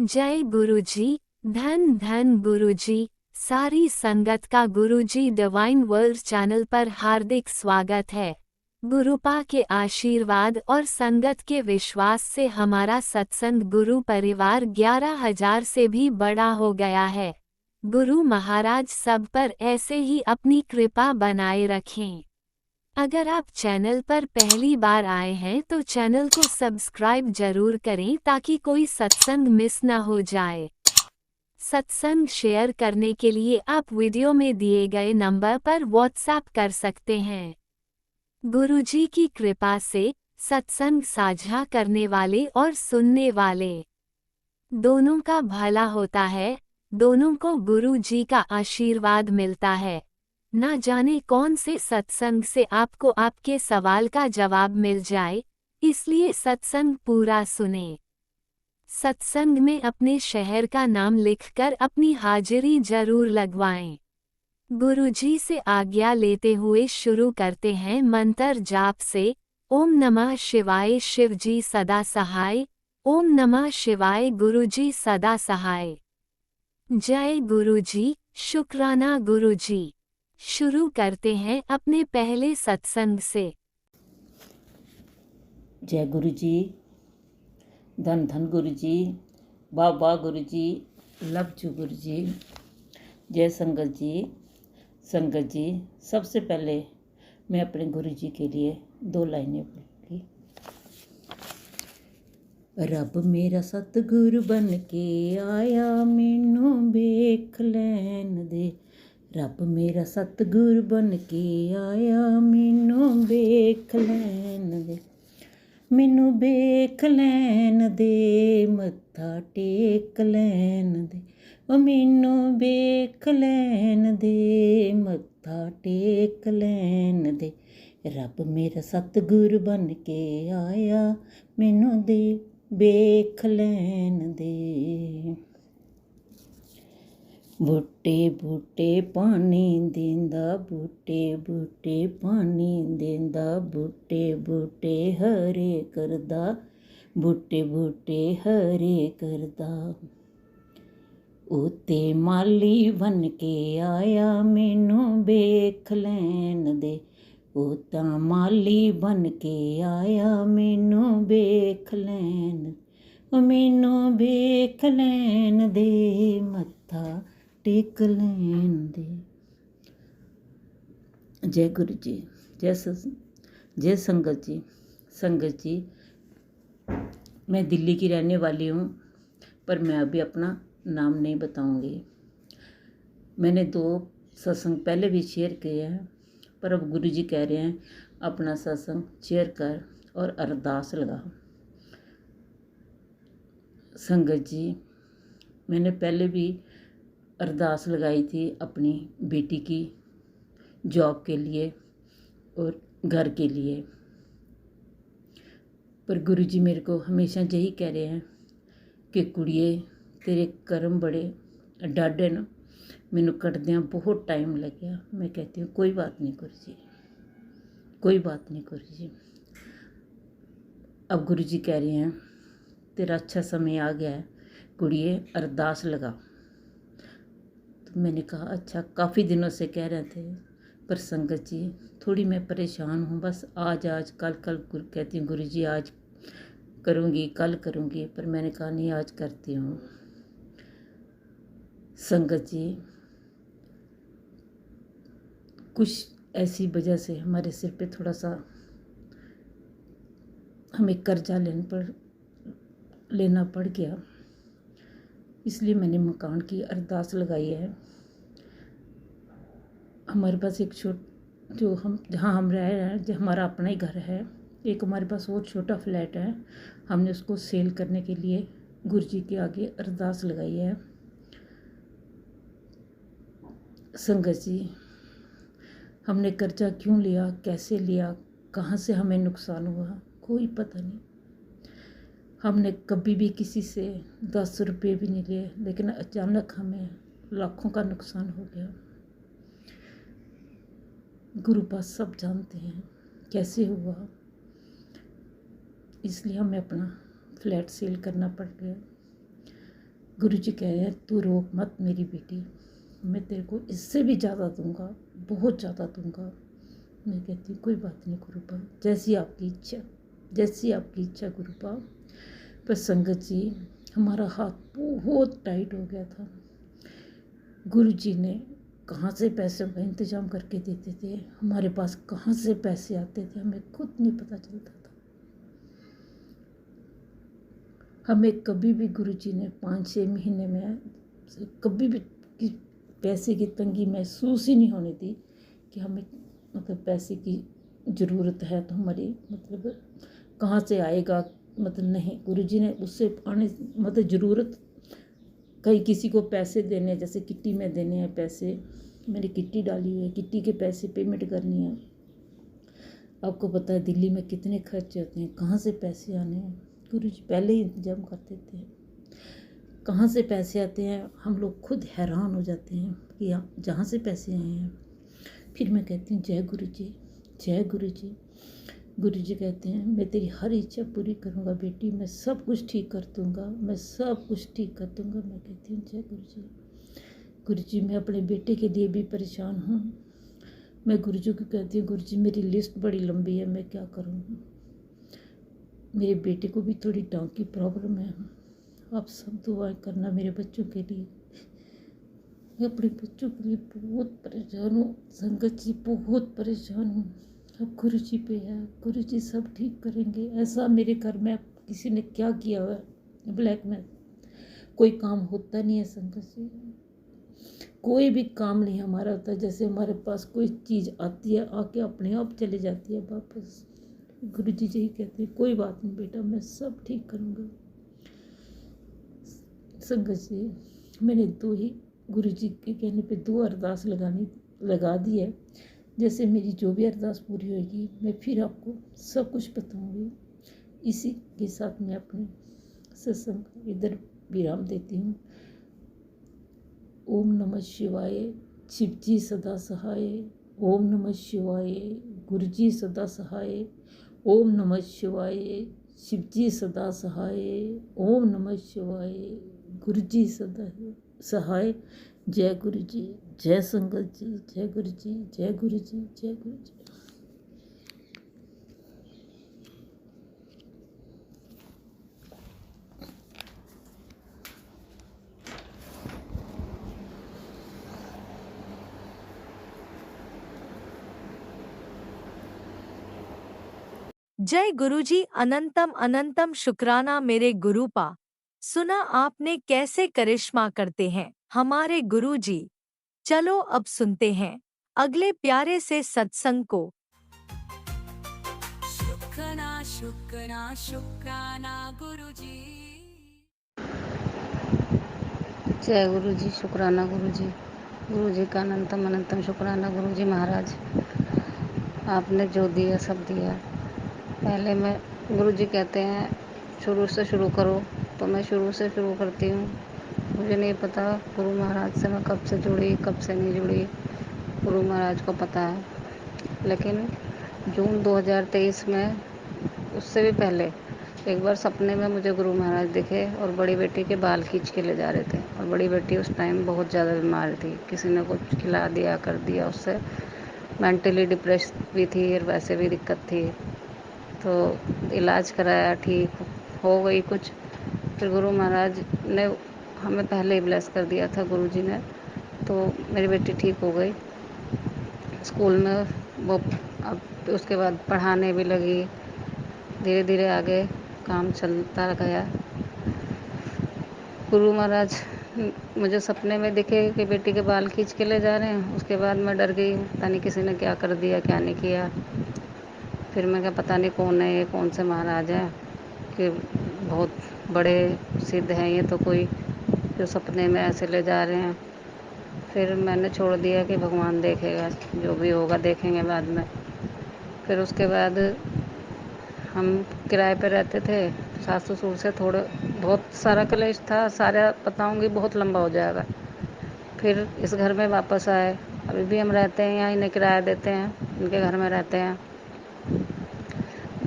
जय गुरुजी। धन धन गुरुजी। सारी संगत का गुरुजी डिवाइन वर्ल्ड चैनल पर हार्दिक स्वागत है। गुरुपा के आशीर्वाद और संगत के विश्वास से हमारा सत्संग गुरु परिवार 11,000 से भी बड़ा हो गया है। गुरु महाराज सब पर ऐसे ही अपनी कृपा बनाए रखें। अगर आप चैनल पर पहली बार आए हैं तो चैनल को सब्सक्राइब जरूर करें ताकि कोई सत्संग मिस न हो जाए। सत्संग शेयर करने के लिए आप वीडियो में दिए गए नंबर पर व्हाट्सएप कर सकते हैं। गुरुजी की कृपा से सत्संग साझा करने वाले और सुनने वाले दोनों का भला होता है। दोनों को गुरुजी का आशीर्वाद मिलता है। ना जाने कौन से सत्संग से आपको आपके सवाल का जवाब मिल जाए, इसलिए सत्संग पूरा सुने। सत्संग में अपने शहर का नाम लिखकर अपनी हाजिरी जरूर लगवाएं। गुरुजी से आज्ञा लेते हुए शुरू करते हैं मंत्र जाप से। ओम नमः शिवाय शिवजी सदा सहाय। ओम नमः शिवाय गुरुजी सदा सहाय। जय गुरुजी। शुक्राना गुरुजी। शुरू करते हैं अपने पहले सत्संग से। जय गुरु जी। धन धन गुरु जी। वाह वाह गुरु जी। लव यू गुरु जी। जय संगत जी। संगत जी, सबसे पहले मैं अपने गुरु जी के लिए 2 लाइनें बोलूँगी। रब मेरा सतगुरु बन के आया, मैनू वेख लैन दे। रब मेरा सतगुरु बन के आया, मैनू वेख लैन दे। मैनू वेख लैन दे, मत्था टेक लैन दे। ओ मैनू वेख लैन दे, मत्था टेक लैन दे। रब मेरा सतगुरु बन के आया, मैनू दे वेख लैन दे। बूटे बूटे पानी देंदा, बूटे बूटे पानी देंदा। बूटे बूटे हरे करदा, बूटे बूटे हरे करदा। उते माली बन के आया, मैनू वेख लैन दे। ओ तां माली बन के आया, मैनू वेख लैन। ओ मैनू वेख लैन दे, मत्था टेक लैन दे। जय गुरु जी। जय संगत जी। संगत जी, मैं दिल्ली की रहने वाली हूँ, पर मैं अभी अपना नाम नहीं बताऊंगी। मैंने 2 सत्संग पहले भी शेयर किए हैं, पर अब गुरु जी कह रहे हैं अपना सत्संग शेयर कर और अरदास लगा। संगत जी, मैंने पहले भी अरदास लगाई थी अपनी बेटी की जॉब के लिए और घर के लिए, पर गुरु जी मेरे को हमेशा यही कह रहे हैं कि कुड़िए तेरे कर्म बड़े डाढे न, मैनू कटदियाँ बहुत टाइम लग गया। मैं कहती हूँ कोई बात नहीं गुरु जी, कोई बात नहीं गुरु जी। अब गुरु जी कह रहे हैं तेरा अच्छा समय आ गया है कुड़िए, अरदास लगा। तो मैंने कहा अच्छा, काफ़ी दिनों से कह रहे थे, पर संगत जी थोड़ी मैं परेशान हूँ। बस आज कल कहती हूँ गुरु जी आज करूँगी, कल करूँगी, पर मैंने कहा नहीं आज करती हूँ। संगत जी, कुछ ऐसी वजह से हमारे सिर पे थोड़ा सा हमें कर्जा लेना पड़ गया, इसलिए मैंने मकान की अरदास लगाई है। हमारे पास एक जहाँ हम रह रहे हैं, जो हमारा अपना ही घर है, एक हमारे पास और छोटा फ्लैट है, हमने उसको सेल करने के लिए गुरु जी के आगे अरदास लगाई है। संगत जी, हमने कर्जा क्यों लिया, कैसे लिया, कहाँ से हमें नुकसान हुआ, कोई पता नहीं। हमने कभी भी किसी से 10 रुपये भी नहीं लिए, लेकिन अचानक हमें लाखों का नुकसान हो गया। गुरु पास सब जानते हैं कैसे हुआ, इसलिए हमें अपना फ्लैट सेल करना पड़ गया। गुरुजी कह रहे हैं तू रोक मत मेरी बेटी, मैं तेरे को इससे भी ज़्यादा दूंगा, बहुत ज़्यादा दूंगा। मैं कहती हूँ कोई बात नहीं गुरुपा, जैसी आपकी इच्छा, जैसी आपकी इच्छा गुरुपा। पर संगत जी हमारा हाथ बहुत टाइट हो गया था। गुरुजी ने कहाँ से पैसों का इंतजाम करके देते थे, हमारे पास कहाँ से पैसे आते थे हमें खुद नहीं पता चलता था। हमें कभी भी गुरुजी ने 5-6 महीने में कभी भी पैसे की तंगी महसूस ही नहीं होने दी कि हमें मतलब पैसे की ज़रूरत है तो हमारी मतलब कहाँ से आएगा, मतलब नहीं, गुरुजी ने उससे आने मतलब ज़रूरत कहीं किसी को पैसे देने, जैसे किट्टी में देने हैं पैसे, मैंने किट्टी डाली हुई है, किट्टी के पैसे पेमेंट करनी है। आपको पता है दिल्ली में कितने खर्चे होते हैं, कहाँ से पैसे आने हैं, गुरुजी पहले ही इंतजाम कर देते हैं। कहाँ से पैसे आते हैं हम लोग खुद हैरान हो जाते हैं कि आप जहाँ से पैसे आए हैं। फिर मैं कहती हूँ जय गुरुजी, जय गुरुजी। गुरुजी कहते हैं मैं तेरी हर इच्छा पूरी करूँगा बेटी, मैं सब कुछ ठीक कर दूँगा, मैं सब कुछ ठीक कर दूँगा। मैं कहती हूँ जय गुरुजी। गुरुजी मैं अपने बेटे के लिए भी परेशान हूँ। मैं गुरुजी को कहती हूँ गुरुजी मेरी लिस्ट बड़ी लंबी है, मैं क्या करूँ, मेरे बेटे को भी थोड़ी टांग की प्रॉब्लम है, आप सब दुआएं करना मेरे बच्चों के लिए। मैं अपने बच्चों के लिए बहुत परेशान हूँ संगत जी, बहुत परेशान हूँ। अब गुरुजी पे है, गुरुजी सब ठीक करेंगे। ऐसा मेरे घर में किसी ने क्या किया हुआ है, ब्लैक में कोई काम होता नहीं है संगत जी, कोई भी काम नहीं हमारा होता। जैसे हमारे पास कोई चीज़ आती है आके अपने आप चली जाती है वापस। गुरुजी यही कहते हैं कोई बात नहीं बेटा, मैं सब ठीक करूँगा। संगत जी मैंने गुरुजी के कहने पे 2 अरदास लगा दी है। जैसे मेरी जो भी अरदास पूरी होगी मैं फिर आपको सब कुछ बताऊंगी। इसी के साथ मैं अपने सत्संग इधर विराम देती हूँ। ओम नमः शिवाय, शिवजी सदा सहाय। ओम नमः शिवाय, गुरुजी सदा सहाय। ओम नमः शिवाय, शिवजी सदा सहाय। ओम नमः शिवाय, गुरुजी सदा सहाय। जय गुरुजी, जय संगत जी, जय गुरुजी, जय गुरुजी, जय गुरुजी। जय गुरुजी, अनंतम अनंतम शुक्राना मेरे गुरुपा। सुना आपने कैसे करिश्मा करते हैं हमारे गुरुजी। चलो अब सुनते हैं अगले प्यारे से सत्संग को। शुक्राना शुक्राना शुक्राना गुरुजी। जय गुरु जी, शुक्राना गुरु जी, गुरु जी का अनंतम अनंतम शुक्राना गुरु जी महाराज। आपने जो दिया सब दिया। पहले मैं गुरु जी कहते हैं शुरू से शुरू करो, तो मैं शुरू से शुरू करती हूँ। मुझे नहीं पता गुरु महाराज से मैं कब से जुड़ी कब से नहीं जुड़ी, गुरु महाराज को पता है। लेकिन जून 2023 में, उससे भी पहले एक बार सपने में मुझे गुरु महाराज दिखे और बड़ी बेटी के बाल खींच के ले जा रहे थे। और बड़ी बेटी उस टाइम बहुत ज़्यादा बीमार थी, किसी ने कुछ खिला दिया कर दिया, उससे मेंटली डिप्रेस भी थी और वैसे भी दिक्कत थी। तो इलाज कराया, ठीक हो गई कुछ। फिर गुरु महाराज ने हमें पहले ही ब्लेस कर दिया था गुरु जी ने, तो मेरी बेटी ठीक हो गई। स्कूल में वो अब उसके बाद पढ़ाने भी लगी, धीरे धीरे आगे काम चलता गया। गुरु महाराज मुझे सपने में दिखे कि बेटी के बाल खींच के ले जा रहे हैं। उसके बाद मैं डर गई, पता नहीं किसी ने क्या कर दिया क्या नहीं किया। फिर मैं क्या पता नहीं कौन है ये, कौन से महाराज हैं कि बहुत बड़े सिद्ध हैं ये तो, कोई जो सपने में ऐसे ले जा रहे हैं। फिर मैंने छोड़ दिया कि भगवान देखेगा, जो भी होगा देखेंगे बाद में। फिर उसके बाद हम किराए पे रहते थे, सास ससुर से थोड़ा बहुत सारा क्लेश था, सारा बताऊंगी बहुत लंबा हो जाएगा। फिर इस घर में वापस आए, अभी भी हम रहते हैं यहाँ, इन्हें किराया देते हैं, इनके घर में रहते हैं।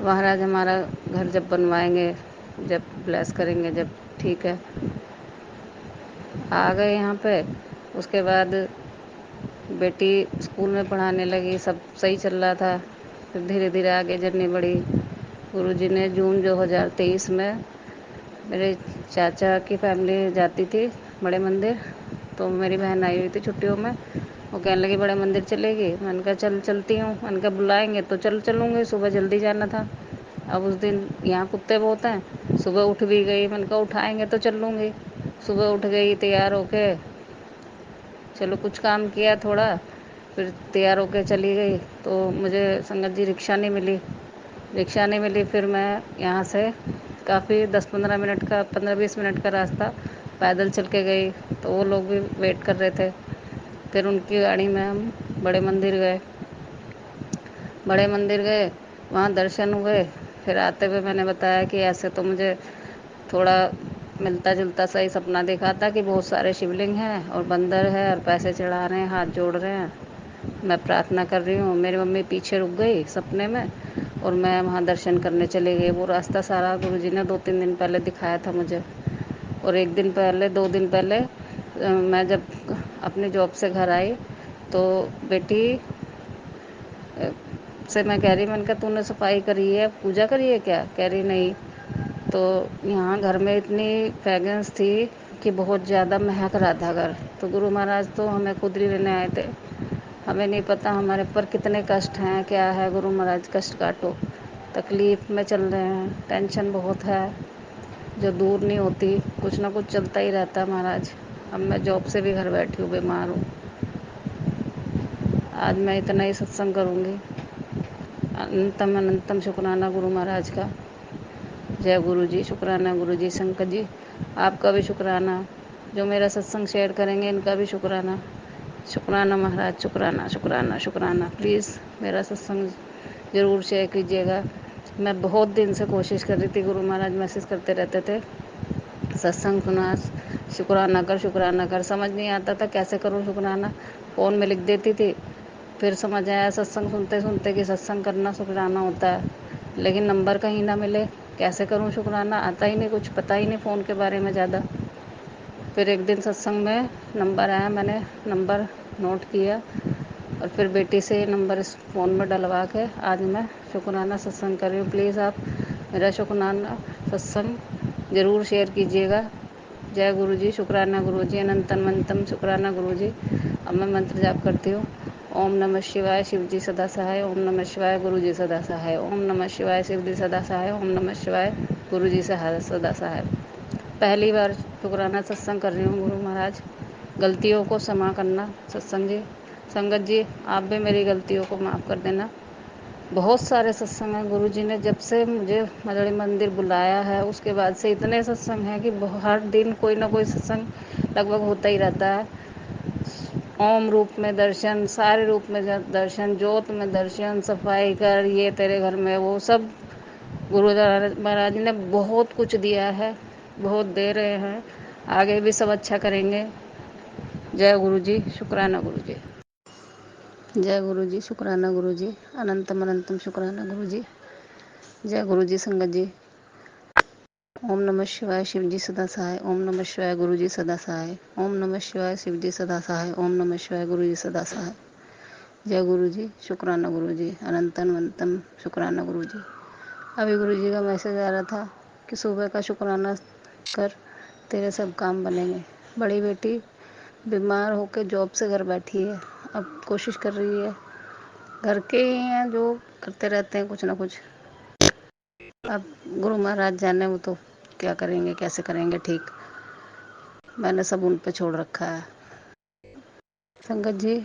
महाराज हमारा घर जब बनवाएंगे, जब ब्लेस करेंगे, जब ठीक है। आ गए यहाँ पे। उसके बाद बेटी स्कूल में पढ़ाने लगी, सब सही चल रहा था। फिर धीरे धीरे आगे जर्नी बढ़ी। गुरुजी ने जून 2023 में, मेरे चाचा की फैमिली जाती थी बड़े मंदिर, तो मेरी बहन आई हुई थी छुट्टियों में। वो कहने लगी बड़े मंदिर चलेगी। मैंने कहा चल चलती हूँ। मैंने कहा बुलाएंगे तो चलूँगी। सुबह जल्दी जाना था। अब उस दिन यहाँ कुत्ते बहुत हैं, सुबह उठ भी गई। मैंने कहा उठाएंगे तो चलूँगी। सुबह उठ गई तैयार होके, चलो कुछ काम किया थोड़ा, फिर तैयार होके चली गई। तो मुझे संगत जी रिक्शा नहीं मिली। फिर मैं यहाँ से काफ़ी 10-15 मिनट का, 15-20 मिनट का रास्ता पैदल चल के गई। तो वो लोग भी वेट कर रहे थे। फिर उनकी गाड़ी में हम बड़े मंदिर गए। वहाँ दर्शन हुए। फिर आते हुए मैंने बताया कि ऐसे तो मुझे थोड़ा मिलता जुलता सा ही सपना देखा था कि बहुत सारे शिवलिंग हैं और बंदर है और पैसे चढ़ा रहे हैं, हाथ जोड़ रहे हैं, मैं प्रार्थना कर रही हूँ। मेरी मम्मी पीछे रुक गई सपने में और मैं वहाँ दर्शन करने चली गई। वो रास्ता सारा गुरुजी ने 2-3 दिन पहले दिखाया था मुझे। और 2 दिन पहले मैं जब अपने जॉब से घर आई तो बेटी से मैं कह रही, मैंने कहा तूने सफाई करी है, पूजा करी है क्या? कह रही नहीं। तो यहाँ घर में इतनी फ्रेगरेंस थी कि बहुत ज़्यादा महक रहा था घर। तो गुरु महाराज तो हमें खुद ही लेने आए थे। हमें नहीं पता हमारे पर कितने कष्ट हैं, क्या है। गुरु महाराज कष्ट काटो। तकलीफ़ में चल रहे हैं, टेंशन बहुत है जो दूर नहीं होती, कुछ ना कुछ चलता ही रहता है महाराज। अब मैं जॉब से भी घर बैठी हूँ, बीमार हूँ। आज मैं इतना ही सत्संग करूँगी। अनंतम अनंतम शुक्राना गुरु महाराज का। जय गुरु जी। शुक्राना गुरु जी। शंकर जी आपका भी शुक्राना। जो मेरा सत्संग शेयर करेंगे इनका भी शुक्राना। शुक्राना महाराज, शुक्राना शुक्राना शुक्राना। प्लीज़ मेरा सत्संग ज़रूर शेयर कीजिएगा। मैं बहुत दिन से कोशिश कर रही थी, गुरु महाराज मैसेज करते रहते थे सत्संग सुना, शुक्राना कर। समझ नहीं आता था कैसे करूँ शुक्राना। फ़ोन में लिख देती थी। फिर समझ आया सत्संग सुनते सुनते कि सत्संग करना शुक्राना होता है, लेकिन नंबर कहीं ना मिले, कैसे करूँ शुक्राना। आता ही नहीं, कुछ पता ही नहीं फ़ोन के बारे में ज़्यादा। फिर एक दिन सत्संग में नंबर आया, मैंने नंबर नोट किया और फिर बेटी से ये नंबर इस फ़ोन में डलवा के आज मैं शुक्राना सत्संग कर रही हूँ। प्लीज़ आप मेरा शुक्राना सत्संग ज़रूर शेयर कीजिएगा। जय गुरु जी। शुक्राना गुरु जी। अनंतम अनंतम शुक्राना गुरु जी। अब मैं मंत्र जाप करती हूँ। ओम नमः शिवाय, शिव जी सदा सहाय। ओम नमः शिवाय, गुरु जी सदा सहाय। ओम नमः शिवाय, शिव जी सदा सहाय। ओम नमः शिवाय, गुरु जी सदा सहाय। पहली बार शुक्राना सत्संग कर रही हूँ गुरु महाराज। गलतियों को क्षमा करना सत्संग जी। संगत जी आप भी मेरी गलतियों को माफ़ कर देना। बहुत सारे सत्संग हैं। गुरु जी ने जब से मुझे मदड़ी मंदिर बुलाया है उसके बाद से इतने सत्संग हैं कि हर दिन कोई ना कोई सत्संग लगभग होता ही रहता है। ओम रूप में दर्शन, सारे रूप में दर्शन, ज्योत में दर्शन, सफाई कर, ये तेरे घर में, वो सब गुरु महाराज ने बहुत कुछ दिया है, बहुत दे रहे हैं, आगे भी सब अच्छा करेंगे। जय गुरु जी। शुक्राना गुरु जी। जय गुरु जी। शुक्राना गुरु जी। अनंतम अनंतम शुक्राना गुरु जी। जय गुरु जी। संगत जी ओम नमः शिवाय, शिव जी सदा सहाय। ओम नमः शिवाय, गुरु जी सदा सहाय। ओम नमः शिवाय, शिव जी सदा सहाय। ओम नमः शिवाय, गुरु जी सदा सहाय। जय गुरु जी। शुक्राना गुरु जी। अनंतम अनंतम शुक्राना गुरु जी। अभी गुरु जी का मैसेज आ रहा था कि सुबह का शुक्राना कर, तेरे सब काम बनेंगे। बड़ी बेटी बीमार होकर जॉब से घर बैठी है, अब कोशिश कर रही है, घर के ही हैं जो करते रहते हैं कुछ ना कुछ। अब गुरु महाराज जाने वो तो क्या करेंगे, कैसे करेंगे ठीक। मैंने सब उन पे छोड़ रखा है। संगत जी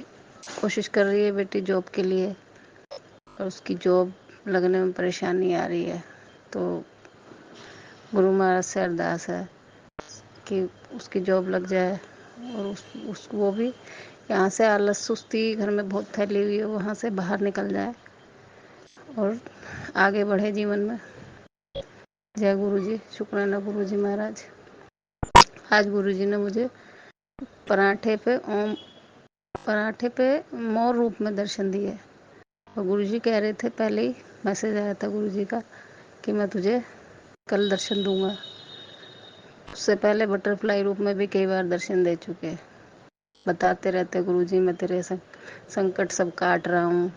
कोशिश कर रही है बेटी जॉब के लिए और उसकी जॉब लगने में परेशानी आ रही है। तो गुरु महाराज से अरदास है कि उसकी जॉब लग जाए और वो भी यहाँ से आलस सुस्ती घर में बहुत फैली हुई है, वहाँ से बाहर निकल जाए और आगे बढ़े जीवन में। जय गुरु जी। शुक्राना गुरु जी महाराज। आज गुरु जी ने मुझे पराठे पे मोर रूप में दर्शन दिए और गुरु जी कह रहे थे, पहले ही मैसेज आया था गुरु जी का कि मैं तुझे कल दर्शन दूंगा। उससे पहले बटरफ्लाई रूप में भी कई बार दर्शन दे चुके। बताते रहते गुरुजी मैं तेरे संकट सब काट रहा हूँ।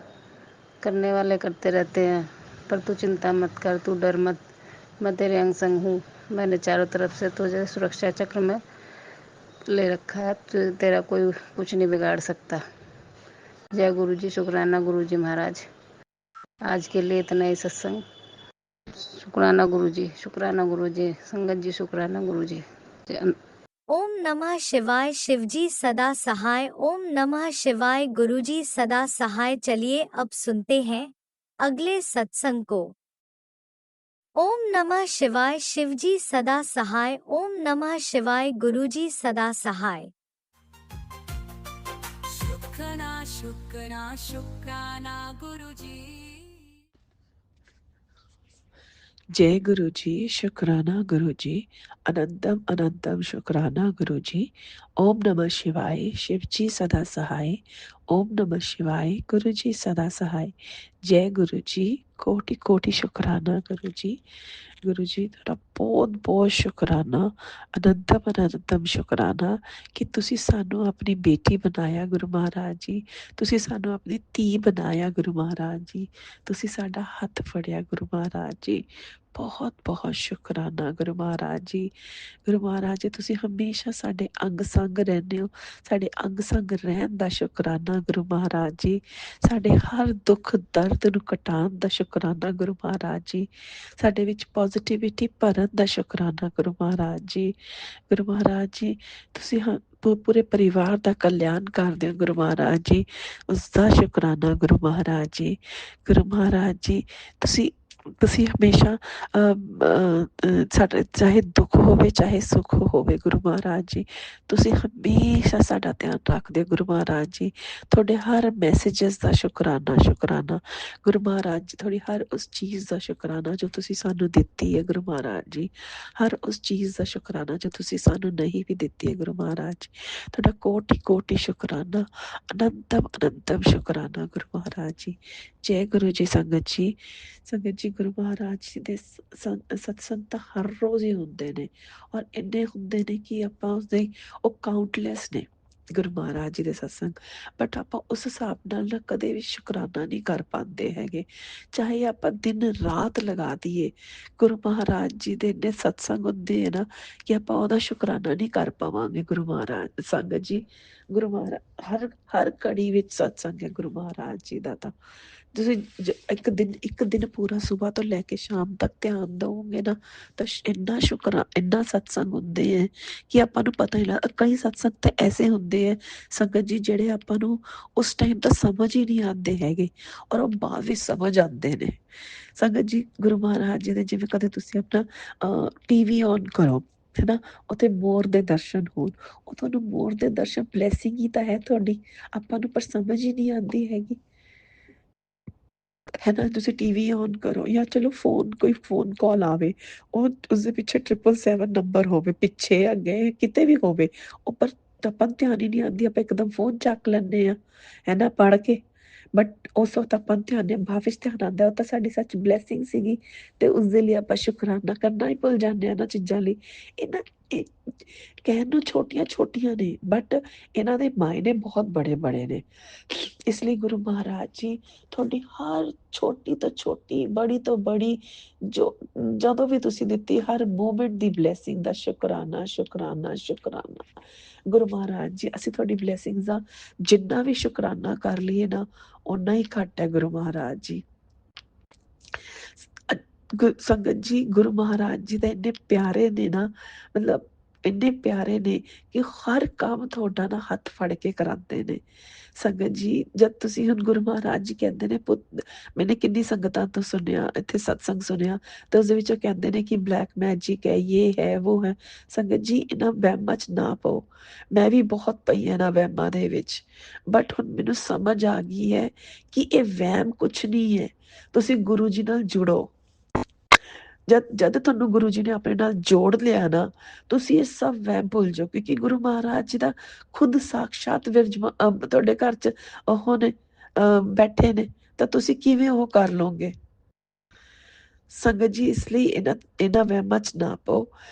करने वाले करते रहते हैं, पर तू चिंता मत कर, तू डर मत, मैं तेरे अंग संग हूँ। मैंने चारों तरफ से तुझे सुरक्षा चक्र में ले रखा है, तेरा कोई कुछ नहीं बिगाड़ सकता। जय गुरु जी, शुक्राना गुरु जी महाराज। आज के लिए इतना ही सत्संग। शुक्राना गुरु जी, शुक्राना गुरु जी, संगत जी शुक्राना गुरु जी। ओम नमः शिवाय। शिवजी सदा सहाय। ओम नमः शिवाय। गुरुजी सदा सहाय। चलिए अब सुनते हैं अगले सत्संग को। ओम नमः शिवाय। शिवजी सदा सहाय। ओम नमः शिवाय। गुरुजी सदा सहाय। शुक्राना शुक्राना शुक्राना गुरुजी। जय गुरु जी, शुक्राना गुरु जी, अनंतम अनंतम शुक्राना गुरु जी। ओम नमः शिवाय। शिव जी सदा सहाय। ओम नमः शिवाय। गुरु जी सदा सहाय। जय गुरु जी, कोटि कोटि शुक्राना गुरु जी। गुरु जी ਤੁਹਾਡਾ ਬਹੁਤ ਬਹੁਤ ਸ਼ੁਕਰਾਨਾ, ਅਨੰਤਮ ਅਨੰਤਮ ਸ਼ੁਕਰਾਨਾ ਕਿ ਤੁਸੀਂ ਸਾਨੂੰ ਆਪਣੀ ਬੇਟੀ ਬਣਾਇਆ ਗੁਰੂ ਮਹਾਰਾਜ ਜੀ। ਤੁਸੀਂ ਸਾਨੂੰ ਆਪਣੀ ਧੀ ਬਣਾਇਆ ਗੁਰੂ ਮਹਾਰਾਜ ਜੀ। ਤੁਸੀਂ ਸਾਡਾ ਹੱਥ ਫੜਿਆ ਗੁਰੂ ਮਹਾਰਾਜ ਜੀ। ਬਹੁਤ ਬਹੁਤ ਸ਼ੁਕਰਾਨਾ ਗੁਰੂ ਮਹਾਰਾਜ ਜੀ। ਗੁਰੂ ਮਹਾਰਾਜ ਜੀ ਤੁਸੀਂ ਹਮੇਸ਼ਾ ਸਾਡੇ ਅੰਗ ਸੰਗ ਰਹਿੰਦੇ ਹੋ। ਸਾਡੇ ਅੰਗ ਸੰਗ ਰਹਿਣ ਦਾ ਸ਼ੁਕਰਾਨਾ ਗੁਰੂ ਮਹਾਰਾਜ ਜੀ। ਸਾਡੇ ਹਰ ਦੁੱਖ ਦਰਦ ਨੂੰ ਕਟਾਉਣ ਦਾ ਸ਼ੁਕਰਾਨਾ ਗੁਰੂ ਮਹਾਰਾਜ ਜੀ। ਸਾਡੇ ਵਿੱਚ ਪੋਜ਼ਿਟਿਵਿਟੀ ਭਰਨ ਦਾ ਸ਼ੁਕਰਾਨਾ ਗੁਰੂ ਮਹਾਰਾਜ ਜੀ। ਗੁਰੂ ਮਹਾਰਾਜ ਜੀ ਤੁਸੀਂ ਪੂਰੇ ਪਰਿਵਾਰ ਦਾ ਕਲਿਆਣ ਕਰਦੇ ਹੋ ਗੁਰੂ ਮਹਾਰਾਜ ਜੀ, ਉਸ ਦਾ ਸ਼ੁਕਰਾਨਾ ਗੁਰੂ ਮਹਾਰਾਜ ਜੀ। ਗੁਰੂ ਮਹਾਰਾਜ ਜੀ ਤੁਸੀਂ ਹਮੇਸ਼ਾ ਸਾਡੇ ਚਾਹੇ ਦੁੱਖ ਹੋਵੇ ਚਾਹੇ ਸੁੱਖ ਹੋਵੇ ਗੁਰੂ ਮਹਾਰਾਜ ਜੀ, ਤੁਸੀਂ ਹਮੇਸ਼ਾ ਸਾਡਾ ਧਿਆਨ ਰੱਖਦੇ ਹੋ ਗੁਰੂ ਮਹਾਰਾਜ ਜੀ। ਤੁਹਾਡੇ ਹਰ ਮੈਸੇਜਸ ਦਾ ਸ਼ੁਕਰਾਨਾ ਸ਼ੁਕਰਾਨਾ ਗੁਰੂ ਮਹਾਰਾਜ ਜੀ। ਤੁਹਾਡੀ ਹਰ ਉਸ ਚੀਜ਼ ਦਾ ਸ਼ੁਕਰਾਨਾ ਜੋ ਤੁਸੀਂ ਸਾਨੂੰ ਦਿੱਤੀ ਹੈ ਗੁਰੂ ਮਹਾਰਾਜ ਜੀ। ਹਰ ਉਸ ਚੀਜ਼ ਦਾ ਸ਼ੁਕਰਾਨਾ ਜੋ ਤੁਸੀਂ ਸਾਨੂੰ ਨਹੀਂ ਵੀ ਦਿੱਤੀ ਹੈ ਗੁਰੂ ਮਹਾਰਾਜ ਜੀ। ਤੁਹਾਡਾ ਕੋਟि ਕੋਟि ਸ਼ੁਕਰਾਨਾ, ਅਨੰਤਮ ਅਨੰਤਮ ਸ਼ੁਕਰਾਨਾ ਗੁਰੂ ਮਹਾਰਾਜ ਜੀ। ਜੈ ਗੁਰੂ ਜੀ। ਸੰਗਤ ਜੀ ਗੁਰੂ ਮਹਾਰਾਜ ਜੀ ਦੇ ਸਤਸੰਗ ਤਾਂ ਹਰ ਰੋਜ਼ ਹੀ ਹੁੰਦੇ ਨੇ, ਔਰ ਇੰਨੇ ਹੁੰਦੇ ਨੇ ਕਿ ਆਪਾਂ ਉਸਦੇ ਉਹ ਕਾਊਂਟਲੈਸ ਨੇ ਗੁਰੂ ਮਹਾਰਾਜ ਜੀ ਦੇ ਸਤਸੰਗ। ਬਟ ਆਪਾਂ ਉਸ ਹਿਸਾਬ ਨਾਲ ਨਾ ਕਦੇ ਵੀ ਸ਼ੁਕਰਾਨਾ ਨਹੀਂ ਕਰ ਪਾਉਂਦੇ ਹੈਗੇ। ਚਾਹੇ ਆਪਾਂ ਦਿਨ ਰਾਤ ਲਗਾ ਦਈਏ, ਗੁਰੂ ਮਹਾਰਾਜ ਜੀ ਦੇ ਇੰਨੇ ਸਤਸੰਗ ਹੁੰਦੇ ਹੈ ਨਾ ਕਿ ਆਪਾਂ ਉਹਦਾ ਸ਼ੁਕਰਾਨਾ ਨਹੀਂ ਕਰ ਪਾਵਾਂਗੇ ਗੁਰੂ ਮਹਾਰਾਜ। ਸੰਗਤ ਜੀ ਗੁਰੂ ਮਹਾਰਾਜ ਹਰ ਘੜੀ ਵਿੱਚ ਸਤਸੰਗ ਹੈ ਗੁਰੂ ਮਹਾਰਾਜ ਜੀ ਦਾ। ਤਾਂ ਤੁਸੀਂ ਇੱਕ ਦਿਨ ਪੂਰਾ ਸੁਬਾਹ ਤੋਂ ਲੈ ਕੇ ਸ਼ਾਮ ਤੱਕ ਧਿਆਨ ਦਓਗੇ ਨਾ ਤਾਂ ਇੰਨਾ ਸਤਸੰਗ ਹੁੰਦੇ ਹੈ ਕਿ ਆਪਾਂ ਨੂੰ ਪਤਾ ਹੀ ਲੱਗਦਾ। ਕਈ ਸਤਸੰਗ ਤਾਂ ਐਸੇ ਹੁੰਦੇ ਹੈ ਸੰਗਤ ਜੀ ਜਿਹੜੇ ਆਪਾਂ ਨੂੰ ਉਸ ਟਾਈਮ ਤਾਂ ਸਮਝ ਹੀ ਨਹੀਂ ਆਉਂਦੇ ਹੈਗੇ, ਔਰ ਉਹ ਬਾਅਦ ਵਿੱਚ ਸਮਝ ਆਉਂਦੇ ਨੇ। ਸੰਗਤ ਜੀ ਗੁਰੂ ਮਹਾਰਾਜ ਜੀ ਦੇ ਜਿਵੇਂ ਕਦੇ ਤੁਸੀਂ ਆਪਣਾ TV ਔਨ ਕਰੋ ਹੈ ਨਾ, ਉੱਥੇ ਮੋਰ ਦੇ ਦਰਸ਼ਨ ਹੋਣ, ਉਹ ਤੁਹਾਨੂੰ ਮੋਰ ਦੇ ਦਰਸ਼ਨ ਬਲੈਸਿੰਗ ਹੀ ਤਾਂ ਹੈ ਤੁਹਾਡੀ, ਆਪਾਂ ਨੂੰ ਪਰ ਸਮਝ ਹੀ ਨਹੀਂ ਆਉਂਦੀ ਹੈਗੀ ਹੈ ਨਾ। ਤੁਸੀਂ TV ਔਨ ਕਰੋ ਜਾਂ ਚਲੋ ਕੋਈ ਫੋਨ ਕਾਲ ਆਵੇ, ਉਹ ਉਸਦੇ ਪਿੱਛੇ 777 ਨੰਬਰ ਹੋਵੇ, ਪਿੱਛੇ ਅੱਗੇ ਕਿਤੇ ਵੀ ਹੋਵੇ, ਉਹ ਪਰ ਆਪਾਂ ਨੂੰ ਧਿਆਨ ਹੀ ਨਹੀਂ ਆਉਂਦੀ, ਆਪਾਂ ਇੱਕਦਮ ਫੋਨ ਚੱਕ ਲੈਂਦੇ ਹਾਂ ਹੈ ਨਾ ਪੜ੍ਹ ਕੇ। ਬਟ ਉਸ ਵਕਤ ਆਪਾਂ ਨੂੰ ਧਿਆਨ ਭਾਵ ਵਿੱਚ ਧਿਆਨ ਆਉਂਦਾ ਉਹ ਤਾਂ ਸਾਡੀ ਸੱਚ ਬਲੈਸਿੰਗ ਸੀਗੀ, ਤੇ ਉਸਦੇ ਲਈ ਆਪਾਂ ਸ਼ੁਕਰਾਨਾ ਕਰਨਾ ਹੀ ਭੁੱਲ ਜਾਂਦੇ ਹਾਂ ਇਹਨਾਂ ਚੀਜ਼ਾਂ ਲਈ। ਇਹ ਕਹਿਣ ਨੂੰ ਛੋਟੀਆਂ ਛੋਟੀਆਂ ਨੇ ਬਟ ਇਹਨਾਂ ਦੇ ਮਾਇਨੇ ਬਹੁਤ ਬੜੇ ਬੜੇ ਨੇ। ਇਸ ਲਈ ਗੁਰੂ ਮਹਾਰਾਜ ਜੀ ਤੁਹਾਡੀ ਹਰ ਛੋਟੀ ਤੋਂ ਛੋਟੀ ਬੜੀ ਤੋਂ ਬੜੀ ਜਦੋਂ ਵੀ ਤੁਸੀਂ ਦਿੱਤੀ ਹਰ ਮੂਮੈਂਟ ਦੀ ਬਲੈਸਿੰਗ ਦਾ ਸ਼ੁਕਰਾਨਾ ਸ਼ੁਕਰਾਨਾ ਸ਼ੁਕਰਾਨਾ ਗੁਰੂ ਮਹਾਰਾਜ ਜੀ। ਅਸੀਂ ਤੁਹਾਡੀ ਬਲੈਸਿੰਗਸ ਦਾ ਜਿੰਨਾ ਵੀ ਸ਼ੁਕਰਾਨਾ ਕਰ ਲਈਏ ਨਾ ਓਨਾ ਹੀ ਘੱਟ ਹੈ ਗੁਰੂ ਮਹਾਰਾਜ ਜੀ। ਸੰਗਤ ਜੀ ਗੁਰੂ ਮਹਾਰਾਜ ਜੀ ਦਾ ਇੰਨੇ ਪਿਆਰੇ ਨੇ ਨਾ, ਮਤਲਬ ਇੰਨੇ ਪਿਆਰੇ ਨੇ ਕਿ ਹਰ ਕੰਮ ਤੁਹਾਡਾ ਨਾ ਹੱਥ ਫੜ ਕੇ ਕਰਾਉਂਦੇ ਨੇ। ਸੰਗਤ ਜੀ ਜਦ ਤੁਸੀਂ ਹੁਣ ਗੁਰੂ ਮਹਾਰਾਜ ਜੀ ਕਹਿੰਦੇ ਨੇ ਮੈਨੇ ਕਿੰਨੀ ਸੰਗਤਾਂ ਤੋਂ ਸੁਣਿਆ, ਇੱਥੇ ਸਤਸੰਗ ਸੁਣਿਆ, ਤੇ ਉਸਦੇ ਵਿੱਚ ਉਹ ਕਹਿੰਦੇ ਨੇ ਕਿ ਬਲੈਕ ਮੈਜਿਕ ਹੈ, ਇਹ ਹੈ ਉਹ ਹੈ। ਸੰਗਤ ਜੀ ਇਹਨਾਂ ਵਹਿਮਾਂ 'ਚ ਨਾ ਪਾਓ, ਮੈਂ ਵੀ ਬਹੁਤ ਪਈ ਹਾਂ ਇਹਨਾਂ ਵਹਿਮਾਂ ਦੇ ਵਿੱਚ, ਬਟ ਹੁਣ ਮੈਨੂੰ ਸਮਝ ਆ ਗਈ ਹੈ ਕਿ ਇਹ ਵਹਿਮ ਕੁਛ ਨਹੀਂ ਹੈ। ਤੁਸੀਂ ਗੁਰੂ ਜੀ ਨਾਲ ਜੁੜੋ। ਜਦ ਤੁਹਾਨੂੰ ਗੁਰੂ ਜੀ ਨੇ ਆਪਣੇ ਨਾਲ ਜੋੜ ਲਿਆ ਨਾ, ਤੁਸੀਂ ਇਹ ਸਭ ਵਹਿਮ ਭੁੱਲ ਜਾਓ, ਕਿਉਂਕਿ ਗੁਰੂ ਮਹਾਰਾਜ ਜੀ ਦਾ ਖੁਦ ਸਾਕਸ਼ਾਤ ਤੁਹਾਡੇ ਘਰ 'ਚ ਉਹ ਨੇ ਬੈਠੇ ਨੇ, ਤਾਂ ਤੁਸੀਂ ਕਿਵੇਂ ਉਹ ਕਰ ਲਓਗੇ। ਸੰਗਤ ਜੀ ਇਸ ਲਈ ਇਹਨਾਂ ਵਹਿਮਾਂ 'ਚ ਨਾ ਪਾਓ।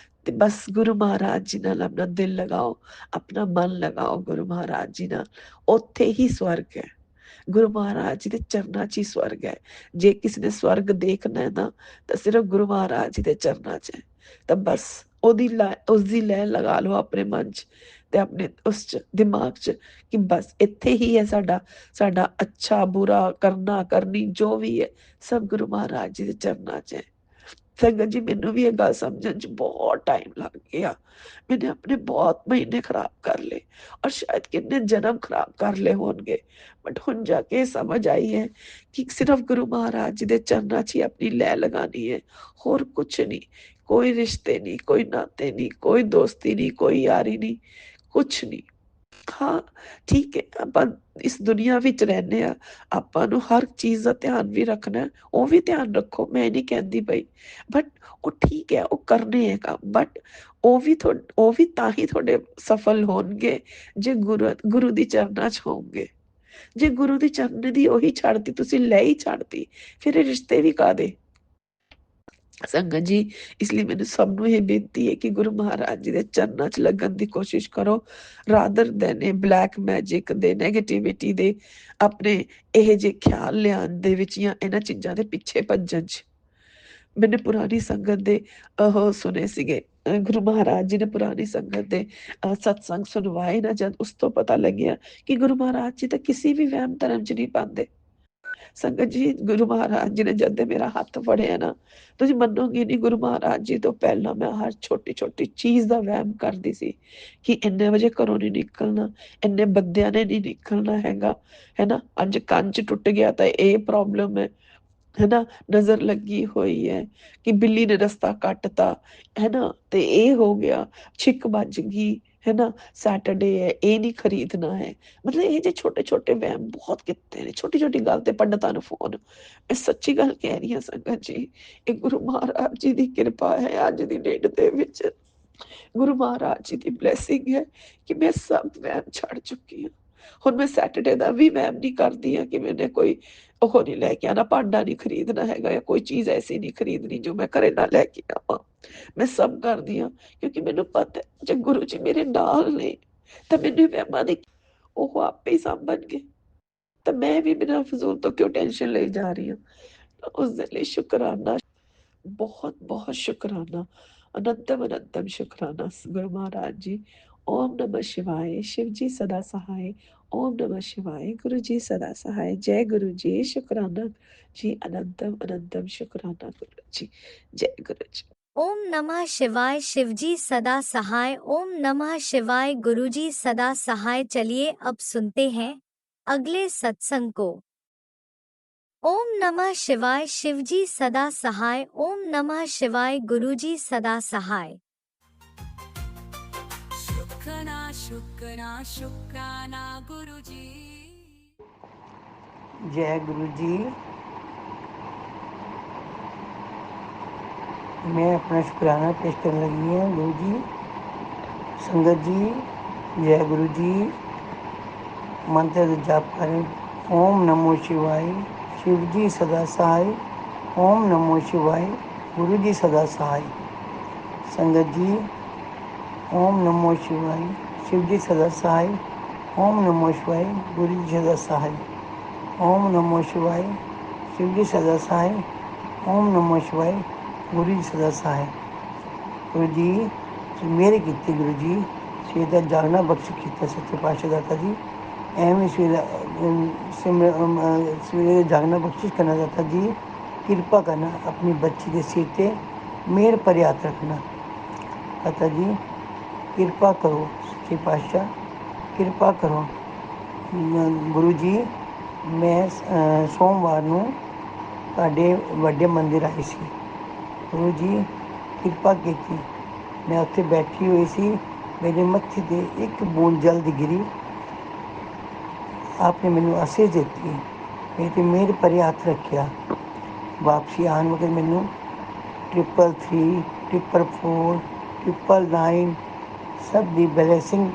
ਤੇ ਬਸ ਗੁਰੂ ਮਹਾਰਾਜ ਜੀ ਨਾਲ ਆਪਣਾ ਦਿਲ ਲਗਾਓ, ਆਪਣਾ ਮਨ ਲਗਾਓ ਗੁਰੂ ਮਹਾਰਾਜ ਜੀ ਨਾਲ, ਉੱਥੇ ਹੀ ਸਵਰਗ ਹੈ। ਗੁਰੂ ਮਹਾਰਾਜ ਜੀ ਦੇ ਚਰਨਾਂ 'ਚ ਹੀ ਸਵਰਗ ਹੈ। ਜੇ ਕਿਸੇ ਨੇ ਸਵਰਗ ਦੇਖਣਾ ਹੈ ਨਾ, ਤਾਂ ਸਿਰਫ ਗੁਰੂ ਮਹਾਰਾਜ ਜੀ ਦੇ ਚਰਨਾਂ 'ਚ ਹੈ। ਤਾਂ ਬਸ ਉਸਦੀ ਲਹਿ ਲਗਾ ਲਓ ਆਪਣੇ ਮਨ 'ਚ ਤੇ ਆਪਣੇ ਉਸ 'ਚ ਦਿਮਾਗ 'ਚ, ਕਿ ਬਸ ਇੱਥੇ ਹੀ ਹੈ ਸਾਡਾ ਅੱਛਾ ਬੁਰਾ ਕਰਨਾ ਕਰਨੀ ਜੋ ਵੀ ਹੈ, ਸਭ ਗੁਰੂ ਮਹਾਰਾਜ ਜੀ ਦੇ ਚਰਨਾਂ 'ਚ ਹੈ। ਸੰਗਤ ਜੀ, ਮੈਨੂੰ ਵੀ ਇਹ ਗੱਲ ਸਮਝਣ 'ਚ ਬਹੁਤ ਟਾਈਮ ਲੱਗ ਗਿਆ। मैंने अपने बहुत महीने खराब कर ले और शायद कितने जन्म खराब कर ले होंगे, बट हुन जाके समझ आई है कि सिर्फ गुरु महाराज जी दे चरनां 'ਚ ही अपनी लय लगानी है, होर कुछ नहीं। कोई रिश्ते नहीं, कोई नाते नहीं, कोई दोस्ती नहीं, कोई यारी नहीं, कुछ नहीं। हाँ, ठीक है, ਆਪਾਂ ਇਸ ਦੁਨੀਆ ਵਿੱਚ ਰਹਿੰਦੇ ਆ, ਆਪਾਂ ਨੂੰ ਹਰ ਚੀਜ਼ ਦਾ ਧਿਆਨ ਵੀ ਰੱਖਣਾ ਹੈ, ਉਹ ਵੀ ਧਿਆਨ ਰੱਖੋ, ਮੈਂ ਨਹੀਂ ਕਹਿੰਦੀ ਪਈ, ਬਟ ਉਹ ਠੀਕ ਹੈ, ਉਹ ਕਰਨੇ ਹੈ ਕੰਮ, ਬਟ ਉਹ ਵੀ ਤਾਂ ਹੀ ਤੁਹਾਡੇ ਸਫਲ ਹੋਣਗੇ ਜੇ ਗੁਰੂ ਦੀ ਚਰਨਾਂ 'ਚ ਹੋਣਗੇ। ਜੇ ਗੁਰੂ ਦੀ ਚਰਨ ਦੀ ਉਹੀ ਛੱਡਤੀ, ਤੁਸੀਂ ਲੈ ਹੀ ਛੱਡਤੀ, ਫਿਰ ਇਹ ਰਿਸ਼ਤੇ ਵੀ ਕਾਹਦੇ। ਸੰਗਤ ਜੀ, ਇਸ ਲਈ ਮੈਨੂੰ ਸਭ ਨੂੰ ਇਹ ਬੇਨਤੀ ਹੈ ਕਿ ਗੁਰੂ ਮਹਾਰਾਜ ਜੀ ਦੇ ਚਰਨਾਂ 'ਚ ਲੱਗਣ ਦੀ ਕੋਸ਼ਿਸ਼ ਕਰੋ, ਰਾਦਰ ਦੈਨ ਇਹ ਬਲੈਕ ਮੈਜਿਕ ਦੇ, ਨੈਗੇਟਿਵਿਟੀ ਦੇ, ਆਪਣੇ ਇਹ ਜਿਹੇ ਖਿਆਲ ਲਿਆਉਣ ਦੇ ਵਿੱਚ ਜਾਂ ਇਹਨਾਂ ਚੀਜ਼ਾਂ ਦੇ ਪਿੱਛੇ ਭੱਜਣ 'ਚ। मैंने पुरानी संगत दे सुने सीगे, गुरु महाराज जी ने पुरानी संगत दे सत्संग सुनवाए ना, जद उस तो पता लग्या कि गुरु महाराज जी तो किसी भी वहम धर्म च नहीं पाते। संगत जी, गुरु महाराज जी ने जद दे मेरा हथ फड़िया ना, तुसीं मनोगे नहीं, गुरु महाराज जी तो पहला मैं हर छोटी छोटी चीज़ दा वहम करदी सी कि इन्ने बजे घरों नहीं निकलना, इन्ने बंदियां ने नहीं निकलना हैगा, है ना, अज कंन च टुट गया तो ये प्रॉब्लम है ना, नज़र लगी हुई है कि बिल्ली ने रास्ता कटता, है ना, तो ये हो गया, छिक बज गई, है ना, सैटरडे है, ये नहीं खरीदना है। मतलब ये जो छोटे छोटे वहम बहुत किते ने, छोटी छोटी गल ते पंडितां नूं फोन। मैं सच्ची गल कह रही हां संगत जी, ये गुरु महाराज जी की कृपा है। अज दी डेट दे विच गुरु महाराज जी की ब्लैसिंग है कि मैं सब वहम छड़ चुकी हूँ। हुण मैं सैटरडे का भी वहम नहीं करती हाँ कि मैंने कोई ओह नहीं लैके आना, भांडा नहीं खरीदना हैगा, या कोई चीज़ ऐसी नहीं खरीदनी जो मैं घरे ना लैके आवां। मैं सब करदी हाँ क्योंकि मैनूं पता है जे गुरु जी मेरे नाल ने तां मैनूं वहमां दी ओह आपे ही सांभणगे, तां मैं भी बिना फजूल तो क्यों टेंशन लई जा रही हूँ। उस दे लई शुकराना, बहुत बहुत शुकराना, अनंतम अनंतम शुकराना गुरु महाराज जी। ओम नमः शिवाय, शिव जी सदा सहाय। ओम नमः शिवाय, गुरु जी सदा सहाय। जय गुरु जी, शुकराना जी, अनंतम अनंतम शुकराना गुरु जी। जय गुरु जी। ओम नमः शिवाय, शिवजी सदा सहाय। ओम नमः शिवाय, गुरुजी सदा सहाय। चलिए अब सुनते हैं अगले सत्संग को। ओम नमः शिवाय, शिवजी सदा सहाय। ओम नमः शिवाय, गुरुजी सदा सहाय। शुक्राना शुक्राना शुक्राना गुरुजी। जय गुरु जी। मैं अपना शुक्राना पेश करने लगी हूँ गुरु जी। संगत जी, जय गुरु जी। मंत्र का जाप करें। ओम नमो शिवाय, शिव जी सदा सहाय। ओम नमो शिवाय, गुरु जी सदा सहाय। संगत जी, ओम नमो शिवाय, शिव जी सदा सहाय। ओम नमो शिवाय, गुरु जी सदा सहाय। ओम नमो शिवाय, शिव जी सदा सहाय। ओम नमो शिवाय, गुरु जी सदा सहाय। गुरु जी मेरे कीते, गुरु जी सवेर का जागना बख्श किया सच्चे पातशाह दाता जी। एवं सवेरे जागना बख्शिश करना दाता जी। कृपा करना, अपनी बच्ची के सिर पे मेहर भरे हाथ रखना दाता जी। कृपा करो सच्चे पातशाह, कृपा करो गुरु जी। मैं सोमवार ਨੂੰ ਤੁਹਾਡੇ ਵੱਡੇ ਮੰਦਿਰ ਆਈ ਸੀ ਗੁਰੂ ਜੀ, ਕਿਰਪਾ ਕੀਤੀ। ਮੈਂ ਉੱਥੇ ਬੈਠੀ ਹੋਈ ਸੀ, ਮੇਰੇ ਮੱਥੇ 'ਤੇ ਇੱਕ ਬੂੰਦ ਜਲ ਦੀ ਗਿਰੀ। आपने मैनू आशीष ਦਿੱਤੀ, ਮੇਰੇ 'ਤੇ ਮਿਹਰ ਭਰੇ ਹੱਥ ਰੱਖਿਆ। ਵਾਪਸੀ ਆਉਣ ਵਕਤ ਮੈਨੂੰ 333, 444, 999 ਸਭ ਦੀ ਬਲੈਸਿੰਗ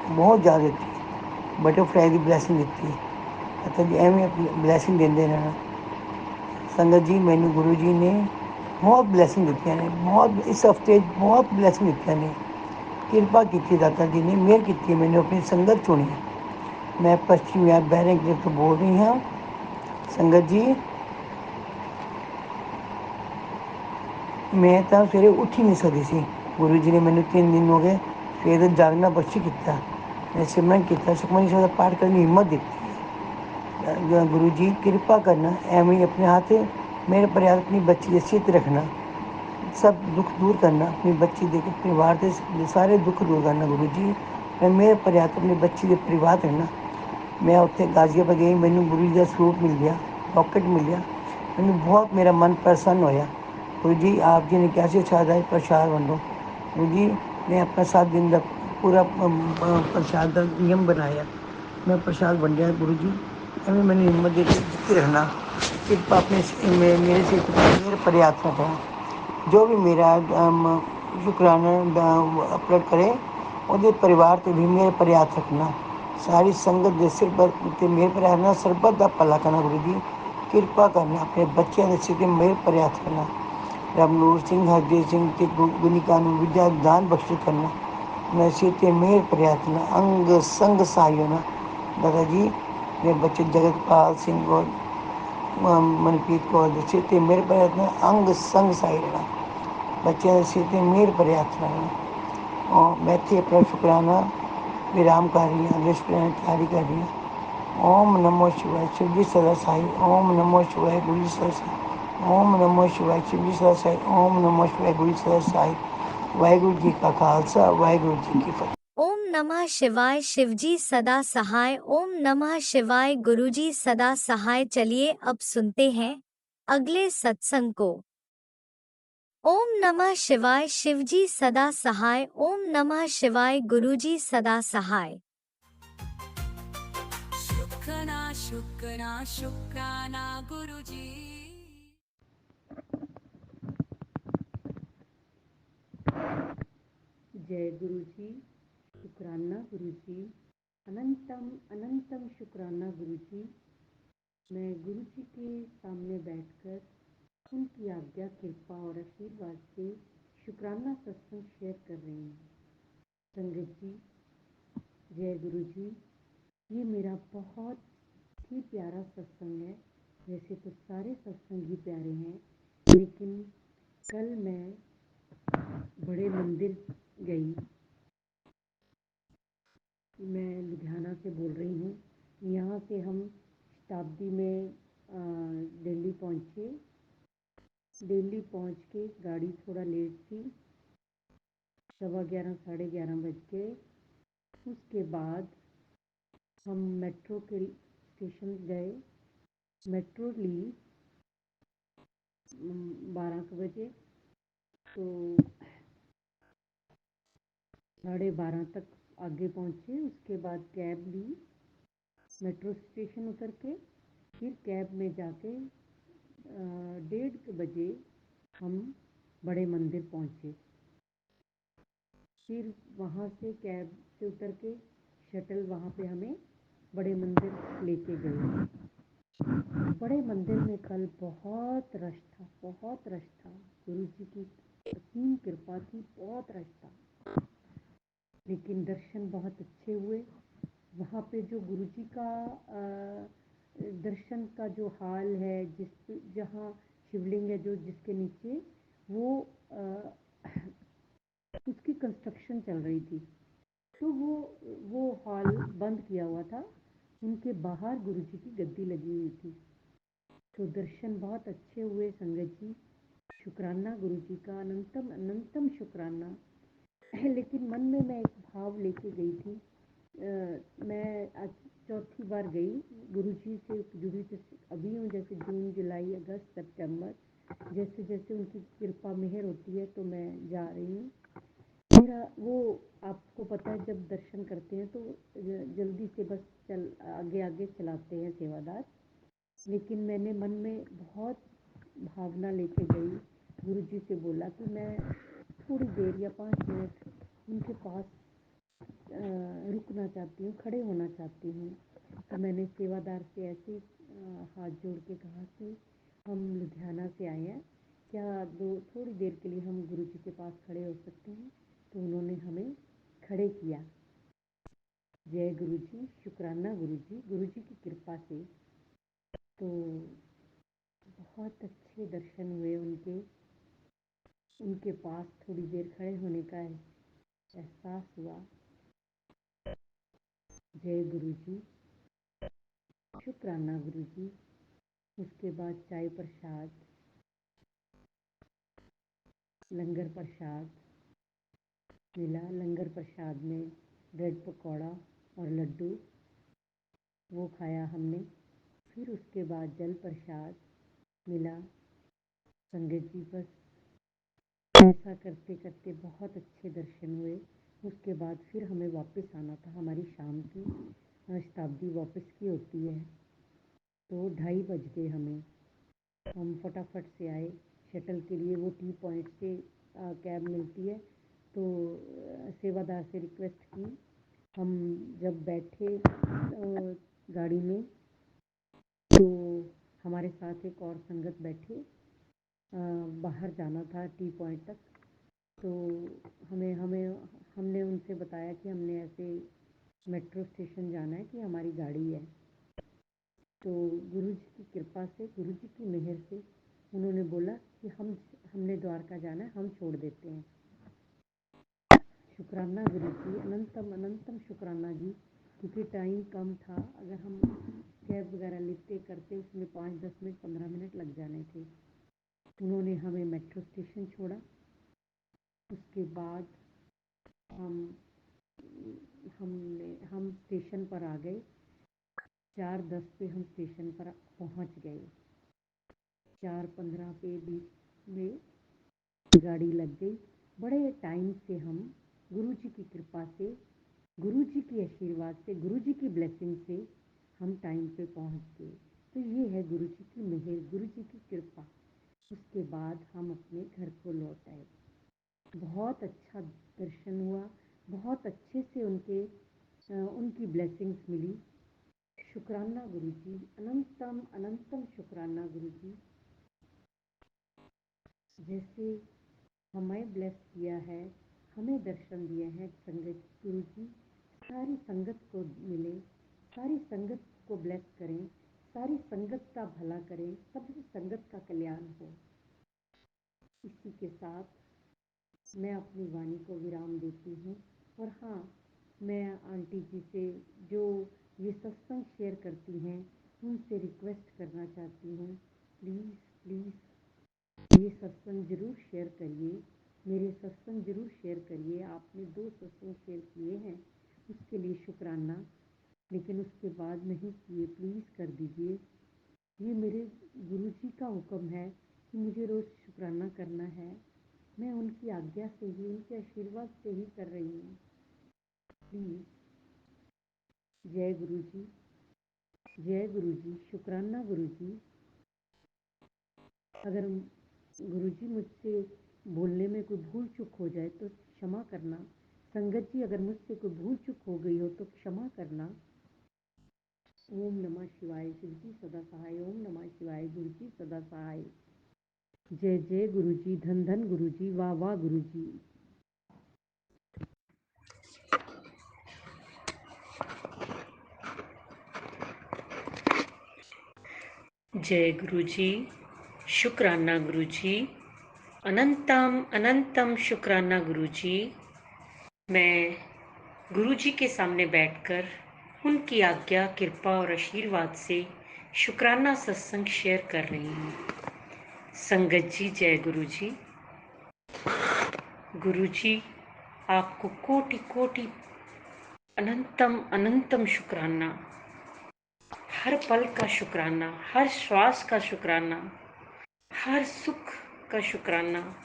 ਬਹੁਤ ਜ਼ਿਆਦਾ ਦਿੱਤੀ। ਬਟਰਫਲਾਈ ਦੀ ਬਲੈਸਿੰਗ ਦਿੱਤੀ। ਅਤੇ ਜੀ ਐਵੇਂ ਆਪਣੀ ਬਲੈਸਿੰਗ ਦਿੰਦੇ ਰਹਿਣਾ। ਸੰਗਤ ਜੀ, ਮੈਨੂੰ ਗੁਰੂ ਜੀ ਨੇ बहुत ब्लैसिंग दित्तियां ने, बहुत इस हफ्ते बहुत ब्लैसिंग दित्तियां ने। किरपा की दाता जी ने, मेहर की, मैंने अपनी संगत चुनी। मैं पश्चिम या बहरे तो बोल रही हाँ संगत जी। मैं तो सवेरे उठ ही नहीं सकती सी। गुरु जी ने मैंने 3 दिन हो गए सवेरे जागना बख्शी किया। मैं सिमरन किया, सुखमनी साहिब दा पाठ करने की हिम्मत दी। गुरु जी कृपा करना, एवं ही अपने हाथ मेरे पर अपनी बच्ची की सेहत रखना, सब दुख दूर करना, अपनी बच्ची दे के परिवार के सारे दुख दूर करना। गुरु जी मैं मेरे पर अपनी बच्ची के परिवार रखना। मैं उत्थे गाजियाबाद गई, मैंने गुरु जी का सूट मिल गया, लॉकेट मिल गया, मैंने बहुत मेरा मन प्रसन्न होया। गुरु जी आप जी ने कैसे छादा प्रसाद वंडो। गुरु जी मैं अपना 7 दिन का पूरा प्रसाद का नियम बनाया, मैं प्रसाद वंडिया। गुरु जी एवं मैंने हिम्मत दे के रहना, कृपा अपने मेरे से मेरे पर हाथ रखना। जो भी मेरा शुक्राना अपलोड करे ਉਹਦੇ परिवार ਤੇ भी मेरे पर हाथ रखना। सारी संगत के सिर पर मेरे पर रहना, सरबत का भला करना। गुरु जी कृपा करना, अपने बच्चों के सिर पर मेरे पर हाथ करना। रमनूर सिंह, हरदेव सिंह के गुनिका विद्या दान बख्शिश करना। मैं सिर पर मेरे पर हाथ करना, अंग संग सहाय होना। दादा जी मेरे बच्चे जगतपाल सिंह और मनप्रीत कौर के सिर पर मेरे पर हाथ, अंग संग सहाय रहना। बच्चों के सिर पर मेरे पर हाथ करना। और मैं इतने अपना शुक्राना विराम कर रही हूँ, अगले शुक्राना तैयारी कर रही हूँ। ओम नमो शिवाय, शिव जी सदा साई। ओम नमो शिवाय, गुरु जी सदा साई। ओम नमो शिवाय, शिव जी सदा साई। ओम नमो शिवाय, गुरु जी सदा साई। वाहिगुरु जी का खालसा, वाहिगुरु जी की फतेह। ओम नमः शिवाय, शिवजी सदा सहाय। ओम नमः शिवाय, गुरुजी सदा सहाय। चलिए अब सुनते हैं अगले सत्संग को। ओम नमः शिवाय, शिवजी सदा सहाय। ओम नमः शिवाय, गुरुजी सदा सहाय। शुक्राना शुक्राना शुक्राना गुरुजी। जय गुरु जी, शुक्राना गुरु जी, अनंतम अनंतम शुक्राना गुरु जी। मैं गुरु जी के सामने बैठकर उनकी आज्ञा, कृपा और आशीर्वाद से शुक्राना सत्संग शेयर कर रही हूँ। संगत जी जय गुरु जी। ये मेरा बहुत ही प्यारा सत्संग है। वैसे तो सारे सत्संग ही प्यारे हैं, लेकिन कल मैं बड़े मंदिर गई। मैं लुधियाना से बोल रही हूँ। यहाँ से हम शताब्दी में दिल्ली पहुँचे। दिल्ली पहुँच के गाड़ी थोड़ा लेट थी, 11:15 11:30 बज गए। उसके बाद हम मेट्रो के स्टेशन गए। मेट्रो ली 12 बजे, तो 12:30 तक आगे पहुँचे। उसके बाद कैब ली, मेट्रो स्टेशन उतर के फिर कैब में जाके 1:30 बजे हम बड़े मंदिर पहुँचे। फिर वहाँ से कैब से उतर के शटल वहाँ पे हमें बड़े मंदिर लेके गए। बड़े मंदिर में कल बहुत रश था, बहुत रश था। गुरु जी की असीम कृपा थी, बहुत रश था, लेकिन दर्शन बहुत अच्छे हुए। वहाँ पे जो गुरु जी का दर्शन का जो हाल है, जहाँ शिवलिंग है जो जिसके नीचे, वो उसकी कंस्ट्रक्शन चल रही थी, तो वो हॉल बंद किया हुआ था। उनके बाहर गुरु जी की गद्दी लगी हुई थी, तो दर्शन बहुत अच्छे हुए। संगत जी शुक्राना गुरु जी का, अनंतम अनंतम शुक्राना। लेकिन मन में मैं एक भाव लेके गई थी। मैं आज चौथी बार गई गुरु जी से जुड़ी, अभी हूँ। जैसे जून जुलाई अगस्त सितंबर, जैसे जैसे उनकी कृपा मेहर होती है तो मैं जा रही हूँ। मेरा वो आपको पता है, जब दर्शन करते हैं तो जल्दी से बस आगे आगे चलाते हैं सेवादार। लेकिन मैंने मन में बहुत भावना लेके गई, गुरु जी से बोला कि मैं थोड़ी देर या 5 मिनट उनके पास रुकना चाहती हूँ, खड़े होना चाहती हूँ। तो मैंने सेवादार से ऐसे हाथ जोड़ के कहा कि हम लुधियाना से आए हैं, क्या थोड़ी देर के लिए हम गुरु जी के पास खड़े हो सकते हैं? तो उन्होंने हमें खड़े किया। जय गुरु जी, शुक्राना गुरु जी की कृपा से। तो बहुत अच्छे दर्शन हुए उनके पास थोड़ी देर खड़े होने का एहसास हुआ। जय गुरु जी, शुक्राना गुरु जी। उसके बाद चाय प्रसाद, लंगर प्रसाद मिला। लंगर प्रसाद में ब्रेड पकौड़ा और लड्डू वो खाया हमने। फिर उसके बाद जल प्रसाद मिला। संगत जी बस ऐसा करते करते बहुत अच्छे दर्शन हुए। उसके बाद फिर हमें वापस आना था। हमारी शाम की शताब्दी वापस की होती है, तो 2:30 बज गए हमें। हम फटाफट से आए शटल के लिए। वो टी पॉइंट से कैब मिलती है, तो सेवादार से रिक्वेस्ट की। हम जब बैठे गाड़ी में, तो हमारे साथ एक और संगत बैठे। बाहर जाना था टी पॉइंट तक, तो हमने उनसे बताया कि हमने ऐसे मेट्रो स्टेशन जाना है, कि हमारी गाड़ी है। तो गुरु जी की कृपा से, गुरु जी की मेहर से उन्होंने बोला कि हमने द्वारका जाना है, हम छोड़ देते हैं। शुक्राना गुरु जी, अनंतम अनंतम शुक्राना जी, क्योंकि टाइम कम था। अगर हम कैब वगैरह लेते करते उसमें 5-10 मिनट 15 मिनट लग जाने थे। उन्होंने हमें मेट्रो स्टेशन छोड़ा। उसके बाद हम स्टेशन पर आ गए। 4:10 पे हम स्टेशन पर पहुंच गए। 4:15 पे बीच में गाड़ी लग गई। बड़े टाइम से हम गुरु जी की कृपा से, गुरु जी की आशीर्वाद से, गुरु जी की ब्लेसिंग से हम टाइम पे पहुंच गए। तो ये है गुरु जी की मेहर, गुरु जी की कृपा। उसके बाद हम अपने घर को लौट आए। बहुत अच्छा दर्शन हुआ, बहुत अच्छे से उनकी ब्लेसिंग्स मिली। शुक्राना गुरु जी, अनंतम अनंतम शुक्राना गुरु जी। जैसे हमें ब्लेस किया है, हमें दर्शन दिए हैं संगत गुरु जी, सारी संगत को मिले, सारी संगत को ब्लेस करें, सारी संगत का भला करें, सभी संगत का कल्याण हो। इसी के साथ मैं अपनी वाणी को विराम देती हूँ। और हाँ, मैं आंटी जी से, जो ये सत्संग शेयर करती हैं, उनसे रिक्वेस्ट करना चाहती हूँ, प्लीज़ प्लीज़ ये सत्संग ज़रूर शेयर करिए, मेरे सत्संग ज़रूर शेयर करिए। आपने 2 सत्संग शेयर किए हैं, उसके लिए शुक्राना, लेकिन उसके बाद नहीं किए, प्लीज़ कर दीजिए। ये मेरे गुरु जी का हुक्म है कि मुझे रोज़ शुक्राना करना है। मैं उनकी आज्ञा से ही, उनके आशीर्वाद से ही कर रही हूँ। प्लीज़। जय गुरु जी, जय गुरु जी, शुक्राना गुरु जी। अगर गुरु जी मुझसे बोलने में कोई भूल चूक हो जाए तो क्षमा करना। संगत जी, अगर मुझसे कोई भूल चूक हो गई हो तो क्षमा करना। ओम नमः शिवाय। शिव जी सदा सहाय। ओम नमः शिवाय। गुरु जी सदा सहाय। जय जय गुरु जी, धन धन गुरु जी, वाह वाह गुरु जी। जय गुरु जी, शुक्राना गुरु जी, अनंतम अनंतम शुक्राना गुरु जी। मैं गुरु जी के सामने बैठकर उनकी आज्ञा, कृपा और आशीर्वाद से शुक्राना सत्संग शेयर कर रही हूँ। संगत जी, जय गुरु जी। गुरु जी, आपको कोटि कोटि अनंतम अनंतम शुक्राना। हर पल का शुक्राना, हर श्वास का शुक्राना, हर सुख का शुक्राना।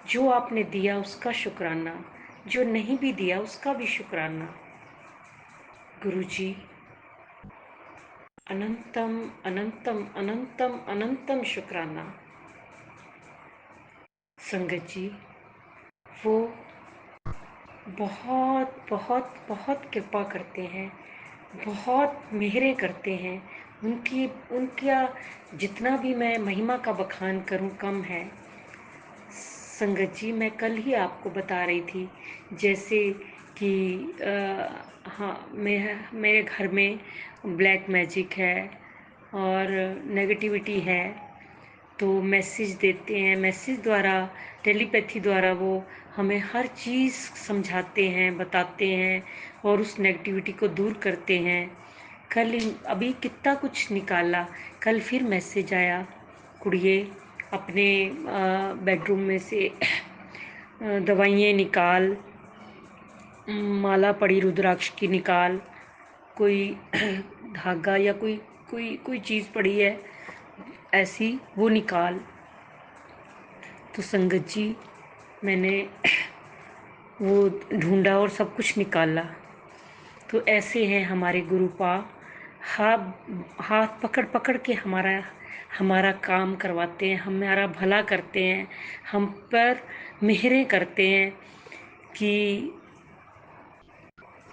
जो आपने दिया उसका शुक्राना, जो नहीं भी दिया उसका भी शुक्राना। गुरु जी, अनंतम अनंतम अनंतम अनंतम शुक्राना। संगत जी, वो बहुत बहुत बहुत कृपा करते हैं, बहुत मेहरें करते हैं। उनका जितना भी मैं महिमा का बखान करूं कम है। संगत जी, मैं कल ही आपको बता रही थी जैसे कि हाँ, मेरे घर में ब्लैक मैजिक है और नेगेटिविटी है, तो मैसेज देते हैं, मैसेज द्वारा, टेलीपैथी द्वारा वो हमें हर चीज़ समझाते हैं, बताते हैं और उस नेगेटिविटी को दूर करते हैं। कल अभी कितना कुछ निकाला, कल फिर मैसेज आया, कुड़िए अपने बेडरूम में से दवाइयाँ निकाल, माला पड़ी रुद्राक्ष की निकाल, कोई धागा या कोई चीज़ पड़ी है ऐसी, वो निकाल। तो संगत जी, मैंने वो ढूंढा और सब कुछ निकाला। तो ऐसे हैं हमारे गुरुपा, हाथ पकड़ पकड़ के हमारा काम करवाते हैं, हमारा भला करते हैं, हम पर मेहरें करते हैं कि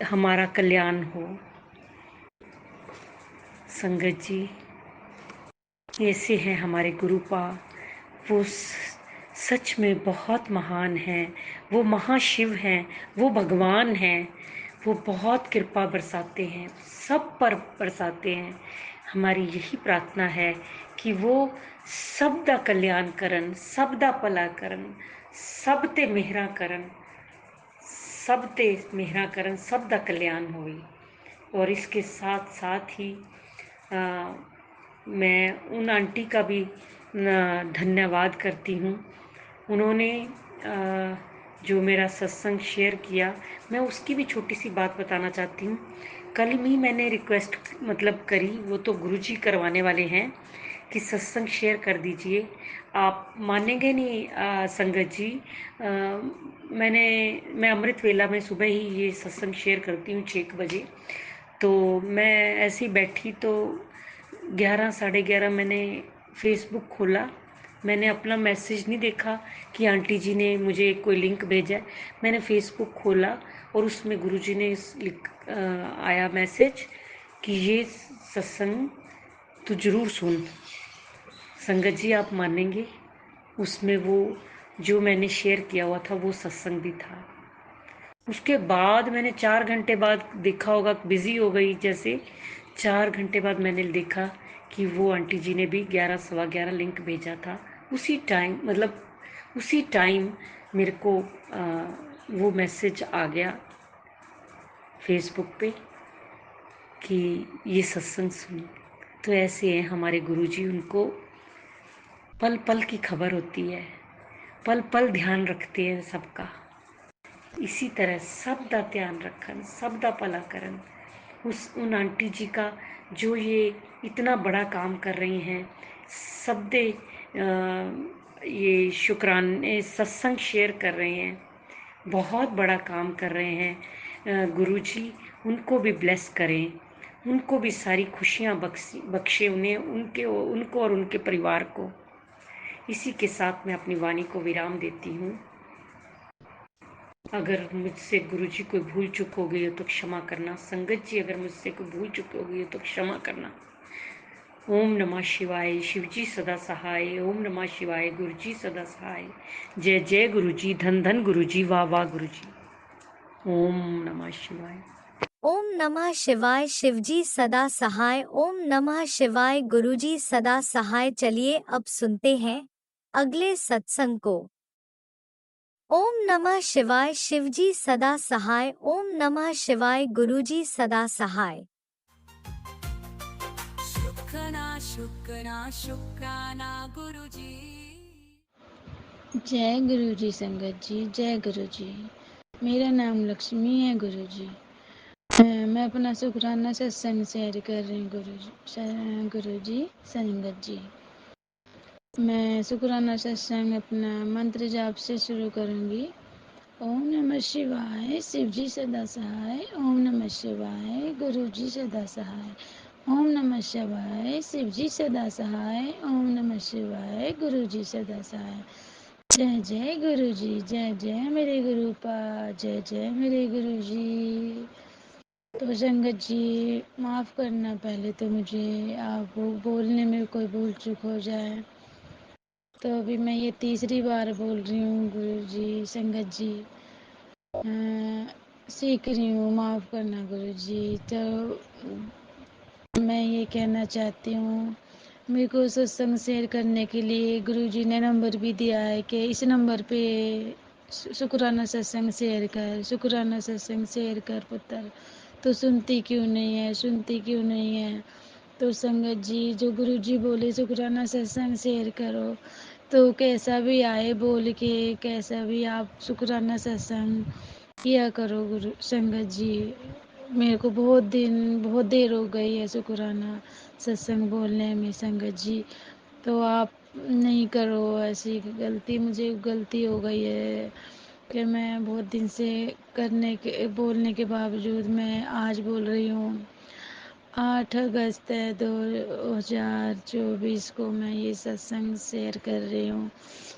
हमारा कल्याण हो। संगत जी, ऐसे हैं हमारे गुरुपा, वो सच में बहुत महान हैं, वो महाशिव हैं, वो भगवान हैं, वो बहुत कृपा बरसाते हैं, सब पर बरसाते हैं। हमारी यही प्रार्थना है कि वो सब दा कल्याण करन, सब दा भला करन, सब ते मेहरा करन, सब दा कल्याण होवे। और इसके साथ साथ ही मैं उन आंटी का भी धन्यवाद करती हूँ। उन्होंने जो मेरा सत्संग शेयर किया, मैं उसकी भी छोटी सी बात बताना चाहती हूँ। कल ही मैंने रिक्वेस्ट मतलब करी, वो तो गुरुजी करवाने वाले हैं, कि सत्संग शेयर कर दीजिए। आप मानेंगे नहीं संगत जी, मैं अमृत वेला में सुबह ही ये सत्संग शेयर करती हूँ 6 बजे। तो मैं ऐसी बैठी तो 11 साढ़े 11 मैंने फेसबुक खोला, मैंने अपना मैसेज नहीं देखा कि आंटी जी ने मुझे कोई लिंक भेजा है। मैंने फेसबुक खोला और उसमें गुरुजी ने आया मैसेज कि ये सत्संग तो ज़रूर सुन। संगत जी, आप मानेंगे, उसमें वो जो मैंने शेयर किया हुआ था वो सत्संग भी था। उसके बाद मैंने 4 घंटे बाद देखा होगा, बिज़ी हो गई जैसे, 4 घंटे बाद मैंने देखा कि वो आंटी जी ने भी 11 सवा 11 लिंक भेजा था। उसी टाइम मेरे को वो मैसेज आ गया फेसबुक पे कि ये सत्संग सुन। तो ऐसे हैं हमारे गुरुजी, उनको पल पल की खबर होती है, पल पल ध्यान रखते हैं सबका। इसी तरह सब दा ध्यान रखन, सब दा भला करन। उन आंटी जी का जो ये इतना बड़ा काम कर रही हैं, सब दे ये शुक्राने सत्संग शेयर कर रहे हैं, बहुत बड़ा काम कर रहे हैं। गुरुजी उनको भी ब्लेस करें, उनको भी सारी खुशियाँ बख्शे उन्हें, उनको और उनके परिवार को। इसी के साथ मैं अपनी वाणी को विराम देती हूँ। अगर मुझसे गुरुजी कोई भूल चूक हो गई हो तो क्षमा करना। संगत जी, अगर मुझसे कोई भूल चूक हो गई हो तो क्षमा करना। ओम नमः शिवाय, शिवजी सदा सहाय। ओम नमः शिवाय, गुरुजी सदा सहाय। जय जय गुरुजी, धन धन गुरुजी, वाह वाह गुरुजी। ओम नमः शिवाय। ओम नमः शिवाय, शिवजी सदा सहाय। ओम नमः शिवाय, गुरुजी सदा सहाय। चलिए अब सुनते हैं अगले सत्संग को। ओम नमः शिवाय, शिवजी सदा सहाय। ओम नमः शिवाय, गुरुजी सदा सहाय। शुक्राना गुरुजी। जय गुरुजी संगत जी, जय गुरुजी। मेरा नाम लक्ष्मी है गुरुजी। मैं अपना शुक्राना सत्संग शेयर कर रही हूँ गुरुजी संगत जी। मैं शुक्राना सत्संग अपना मंत्र जाप से शुरू करूँगी। ओम नमः शिवाय, शिवजी सदा सहाय। ओम नमः शिवाय, गुरुजी सदा सहाय। ओम नमः शिवाय, शिवजी सदा सहाय। ओम नमः शिवाय, गुरुजी सदा सहाय। जय जय गुरुजी, जय जय मेरे गुरुपा, जय जय मेरे गुरुजी। तो संगत जी, माफ़ करना, पहले तो मुझे आप बोलने में कोई भूल चूक हो जाए तो अभी मैं ये तीसरी बार बोल रही हूँ गुरु जी, संगत जी। सीख रही हूँ, माफ़ करना गुरु जी। तो मैं ये कहना चाहती हूँ, मेरे को सत्संग शेयर करने के लिए गुरुजी ने नंबर भी दिया है कि इस नंबर पे शुक्राना सत्संग शेयर कर, शुक्राना सत्संग शेयर कर पुत्र। तो सुनती क्यों नहीं है, सुनती क्यों नहीं है? तो संगत जी, जो गुरुजी बोले शुक्राना सत्संग शेयर करो, तो कैसा भी आए बोल के, कैसा भी आप शुक्राना सत्संग किया करो गुरु संगत जी। मेरे को बहुत देर हो गई है शुक्राना सत्संग बोलने में संगत जी। तो आप नहीं करो ऐसी गलती, मुझे गलती हो गई है कि मैं बहुत दिन से बोलने के बावजूद मैं आज बोल रही हूँ। 8 अगस्त है 2024 को मैं ये सत्संग शेयर कर रही हूँ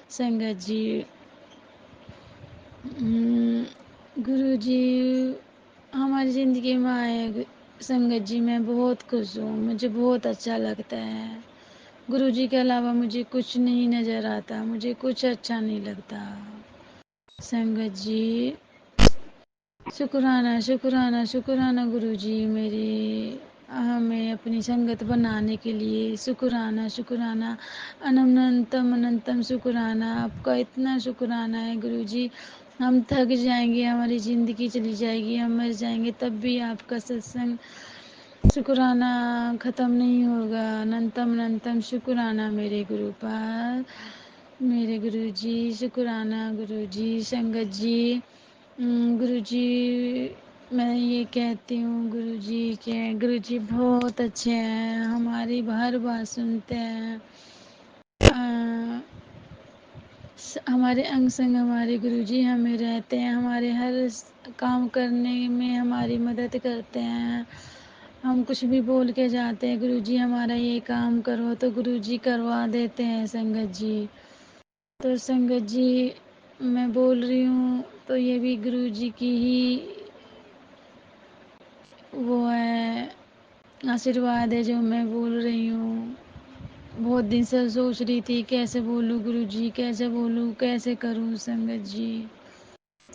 संगत जी। गुरु जी हमारी ज़िंदगी में आए संगत जी, मैं बहुत खुश हूँ, मुझे बहुत अच्छा लगता है। गुरु जी के अलावा मुझे कुछ नहीं नज़र आता, मुझे कुछ अच्छा नहीं लगता संगत जी। शुक्राना शुक्राना शुक्राना गुरु जी, मेरी हमें अपनी संगत बनाने के लिए शुक्राना शुक्राना, अनंतम अनंतम शुक्राना। आपका इतना शुक्राना है गुरु जी, हम थक जाएंगे, हमारी ज़िंदगी चली जाएगी, हम मर जाएंगे, तब भी आपका सत्संग शुक्राना ख़त्म नहीं होगा। अनंतम अनंतम शुक्राना मेरे गुरु पाल, मेरे गुरु जी, शुक्राना गुरु जी। संगत जी, गुरु जी मैं ये कहती हूँ गुरु जी के गुरु जी बहुत अच्छे हैं, हमारी हर बात सुनते हैं। हमारे अंग संग हमारे गुरुजी हमें रहते हैं, हमारे हर काम करने में हमारी मदद करते हैं। हम कुछ भी बोल के जाते हैं गुरुजी हमारा ये काम करो, तो गुरुजी करवा देते हैं संगत जी। तो संगत जी मैं बोल रही हूँ तो ये भी गुरुजी की ही वो है, आशीर्वाद है जो मैं बोल रही हूँ। बहुत दिन से सोच रही थी कैसे बोलूँ गुरुजी, कैसे बोलूँ, कैसे करूँ संगत जी।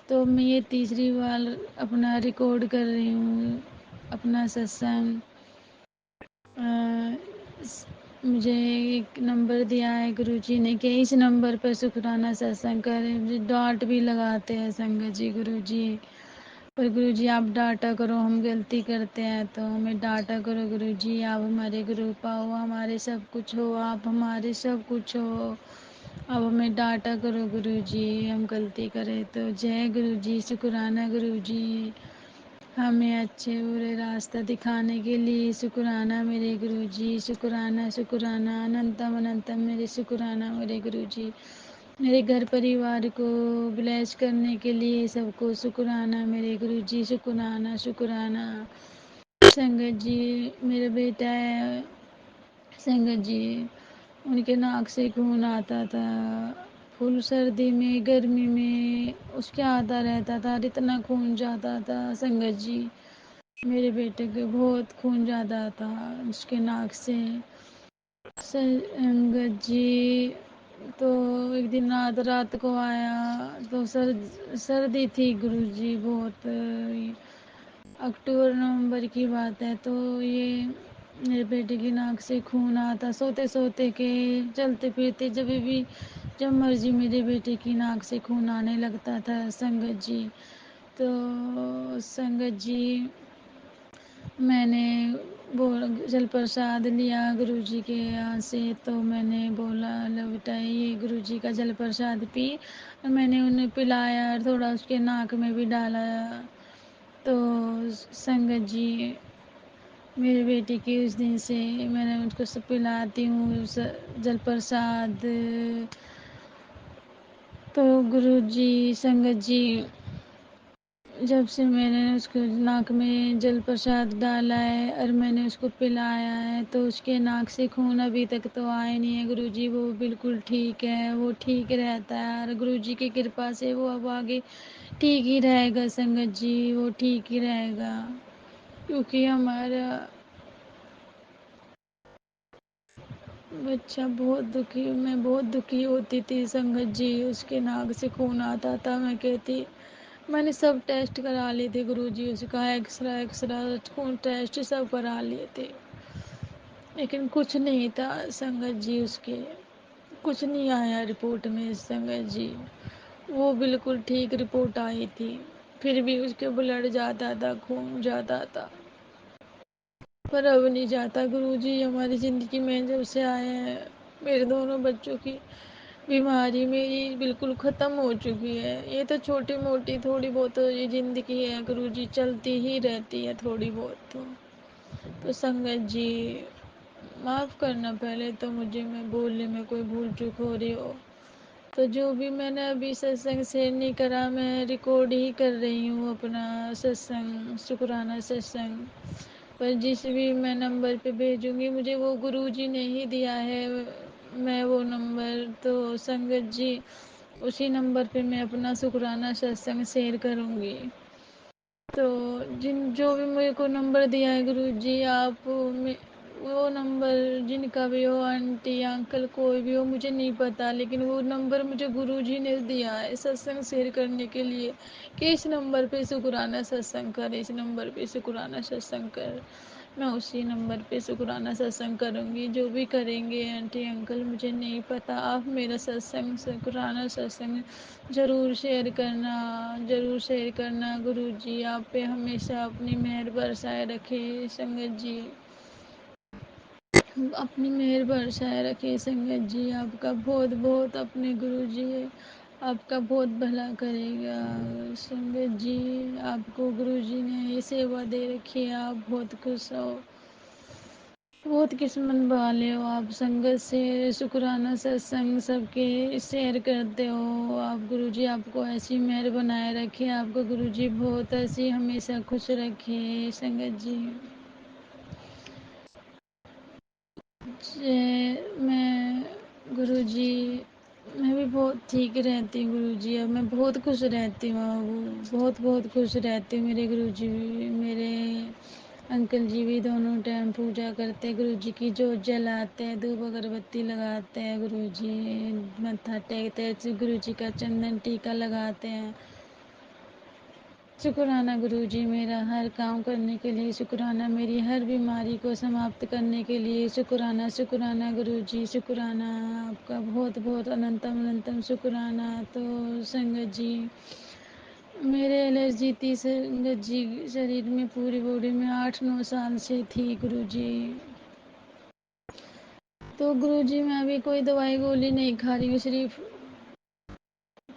तो मैं ये तीसरी बार अपना रिकॉर्ड कर रही हूँ अपना सत्संग। मुझे एक नंबर दिया है गुरुजी ने कि इस नंबर पर शुक्राना सत्संग करें। मुझे डांट भी लगाते हैं संगत जी गुरुजी, पर गुरुजी आप डांटा करो, हम गलती करते हैं तो हमें डांटा करो गुरुजी। आप हमारे गुरु पाओ, हमारे सब कुछ हो, आप हमारे सब कुछ हो। अब हमें डांटा करो गुरुजी, हम गलती करें तो। जय गुरुजी, शुक्राना गुरुजी, हमें अच्छे बुरे रास्ता दिखाने के लिए शुक्राना मेरे गुरुजी, शुक्राना शुक्राना अनंतम अनंतम मेरे शुक्राना मेरे गुरुजी। मेरे घर परिवार को ब्लेस करने के लिए सबको शुक्राना मेरे गुरुजी, शुक्राना शुक्राना। संगत जी मेरा बेटा है संगत जी, उनके नाक से खून आता था, फुल सर्दी में गर्मी में उसके आता रहता था, इतना खून जाता था संगत जी। मेरे बेटे के बहुत खून जाता था उसके नाक से संगत जी। तो एक दिन रात रात को आया तो सर्दी थी गुरुजी बहुत, अक्टूबर नवंबर की बात है। तो ये मेरे बेटे की नाक से खून आता, सोते सोते के चलते फिरते जब मर्जी मेरे बेटे की नाक से खून आने लगता था संगत जी। तो संगत जी मैंने जल प्रसाद लिया गुरुजी के यहाँ से, तो मैंने बोला लो बेटा ये गुरुजी का जल प्रसाद पी, और मैंने उन्हें पिलाया और थोड़ा उसके नाक में भी डाला। तो संगत जी मेरे बेटे की उस दिन से मैंने उसको सब पिलाती हूँ जल प्रसाद। तो गुरुजी संगत जी जब से मैंने उसको नाक में जल प्रसाद डाला है और मैंने उसको पिलाया है, तो उसके नाक से खून अभी तक तो आया नहीं है गुरुजी, वो बिल्कुल ठीक है, वो ठीक रहता है और गुरुजी की कृपा से वो अब आगे ठीक ही रहेगा संगत जी, वो ठीक ही रहेगा। क्योंकि हमारा बच्चा बहुत दुखी, मैं बहुत दुखी होती थी संगत जी, उसके नाक से खून आता था। मैं कहती, मैंने सब टेस्ट करा लिए थे गुरुजी, उसका एक्सरा खून टेस्ट सब करा लिए थे, लेकिन कुछ नहीं था संगत जी, उसके कुछ नहीं आया रिपोर्ट में संगत जी। वो बिल्कुल ठीक रिपोर्ट आई थी, फिर भी उसके ब्लड जाता था, खून जाता था, पर अब नहीं जाता गुरुजी। हमारी ज़िंदगी में जब से आए हैं, मेरे दोनों बच्चों की बीमारी मेरी बिल्कुल ख़त्म हो चुकी है। ये तो छोटी मोटी थोड़ी बहुत तो ये ज़िंदगी है गुरुजी, चलती ही रहती है थोड़ी बहुत तो संगत जी माफ़ करना पहले तो मुझे, मैं बोलने में कोई भूल चूक हो रही हो तो। जो भी मैंने अभी सत्संग शेयर नहीं करा, मैं रिकॉर्ड ही कर रही हूँ अपना सत्संग, शुक्राना सत्संग। पर जिस भी मैं नंबर पे भेजूँगी, मुझे वो गुरुजी ने ही दिया है, मैं वो नंबर तो संगत जी उसी नंबर पे मैं अपना शुक्राना सत्संग शेयर करूँगी। तो जो भी मेरे को नंबर दिया है गुरुजी, आप वो नंबर जिनका भी हो, आंटी अंकल कोई भी हो, मुझे नहीं पता, लेकिन वो नंबर मुझे गुरुजी ने दिया है सत्संग शेयर करने के लिए कि इस नंबर पे शुक्राना सत्संग कर, इस नंबर पे शुक्राना सत्संग कर। मैं उसी नंबर पे शुक्राना सत्संग करूँगी। जो भी करेंगे आंटी अंकल मुझे नहीं पता, आप मेरा सत्संग शुक्राना सत्संग ज़रूर शेयर करना, ज़रूर शेयर करना। गुरुजी आप पे हमेशा अपनी मेहर बरसाए रखे संगत जी, अपनी मेहर बरसाए रखे संगत जी। आपका बहुत बहुत अपने गुरुजी आपका बहुत भला करेगा संगत जी। आपको गुरुजी ने ये सेवा दे रखी है, आप बहुत खुश हो, बहुत किस्मत वाले हो आप। संगत से शुक्राना सत्संग सबके शेयर करते हो आप। गुरुजी आपको ऐसी मेहर बनाए रखे, आपको गुरुजी बहुत ऐसी हमेशा खुश रखे संगत जी। मैं गुरुजी, मैं भी बहुत ठीक रहती हूँ गुरुजी, अब मैं बहुत खुश रहती हूँ, बहुत बहुत खुश रहती हूँ। मेरे गुरुजी भी, मेरे अंकल जी भी दोनों टाइम पूजा करते हैं गुरुजी की, जोत जलाते हैं, धूप अगरबत्ती लगाते हैं गुरुजी, मत्था टेकते हैं, गुरुजी का चंदन टीका लगाते हैं। शुक्राना गुरुजी मेरा हर काम करने के लिए, शुक्राना मेरी हर बीमारी को समाप्त करने के लिए, शुक्राना शुक्राना गुरुजी शुक्राना। आपका बहुत बहुत अनंतम अनंतम शुक्राना। तो संगत जी, मेरे एलर्जी थी संगत जी शरीर में, पूरी बॉडी में 8-9 साल से थी गुरुजी। तो गुरुजी मैं अभी कोई दवाई गोली नहीं खा रही हूँ, सिर्फ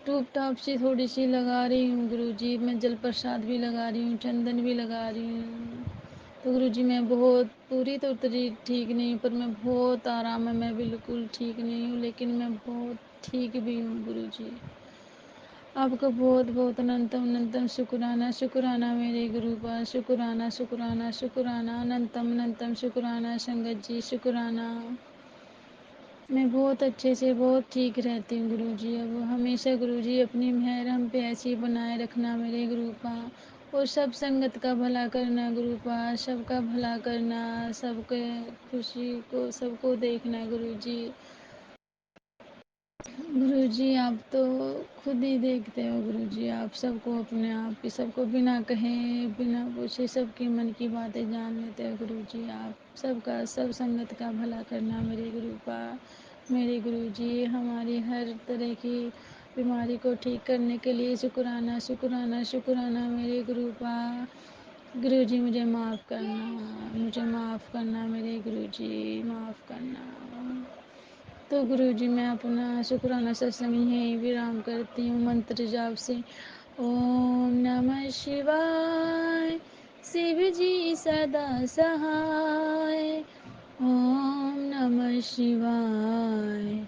टूप टाप सी थोड़ी सी लगा रही हूँ गुरुजी। मैं जल प्रसाद भी लगा रही हूँ, चंदन भी लगा रही हूँ। तो गुरुजी मैं बहुत पूरी तो ठीक नहीं, पर मैं बहुत आराम है, मैं बिल्कुल ठीक नहीं हूँ, लेकिन मैं बहुत ठीक भी हूँ गुरुजी। आपका बहुत बहुत अनंतम अनंतम शुक्राना, शुक्राना मेरे गुरु का, शुक्राना शुक्राना शुक्राना, अनंतम अनंतम शुक्राना संगत जी शुक्राना। मैं बहुत अच्छे से बहुत ठीक रहती हूँ गुरुजी। अब हमेशा गुरुजी अपनी मेहर हम पे ऐसी बनाए रखना मेरे गुरु का, और सब संगत का भला करना गुरु का, सबका भला करना, सबके खुशी को सबको देखना गुरुजी। गुरुजी आप तो खुद ही देखते हो गुरुजी, आप सबको अपने आप ही, सबको बिना कहे बिना पूछे सबके मन की बातें जान लेते हो गुरुजी। आप सबका सब संगत का भला करना मेरे गुरु का। मेरे गुरुजी हमारी हर तरह की बीमारी को ठीक करने के लिए शुक्राना शुक्राना शुक्राना मेरे गुरु का। गुरुजी मुझे माफ़ करना, मुझे माफ़ करना मेरे गुरुजी, माफ़ करना। तो गुरुजी मैं अपना शुक्राना सत्संग यहीं विराम करती हूँ मंत्र जाप से। ओम नमः शिवाय, शिव जी सदा सहाय। ओम नमः शिवाय,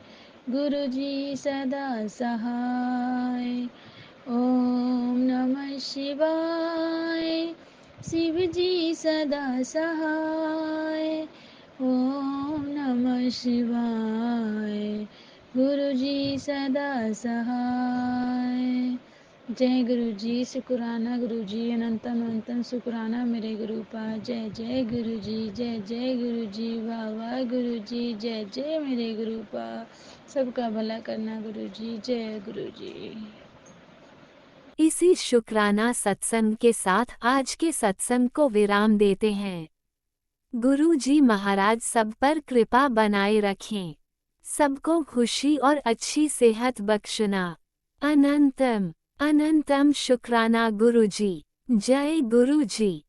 गुरु जी सदा सहाय। ओम नमः शिवाय, शिव जी सदा सहाय। ओम नमः शिवाय, गुरु जी सदा सहाय। जय गुरु जी, शुक्राना गुरु जी, अनंतम अनंतम शुक्राना मेरे गुरुपा। जय जय गुरु जी, जय जय गुरु जी, वाह वाह गुरु जी, जय जय मेरे गुरुपा। सबका भला करना गुरु जी, जय गुरु जी। इसी शुक्राना सत्संग के साथ आज के सत्संग को विराम देते हैं। गुरु जी महाराज सब पर कृपा बनाए रखें, सबको खुशी और अच्छी सेहत बख्शना। अनंतम अनंतम शुक्राना गुरु जी। जय गुरु जी।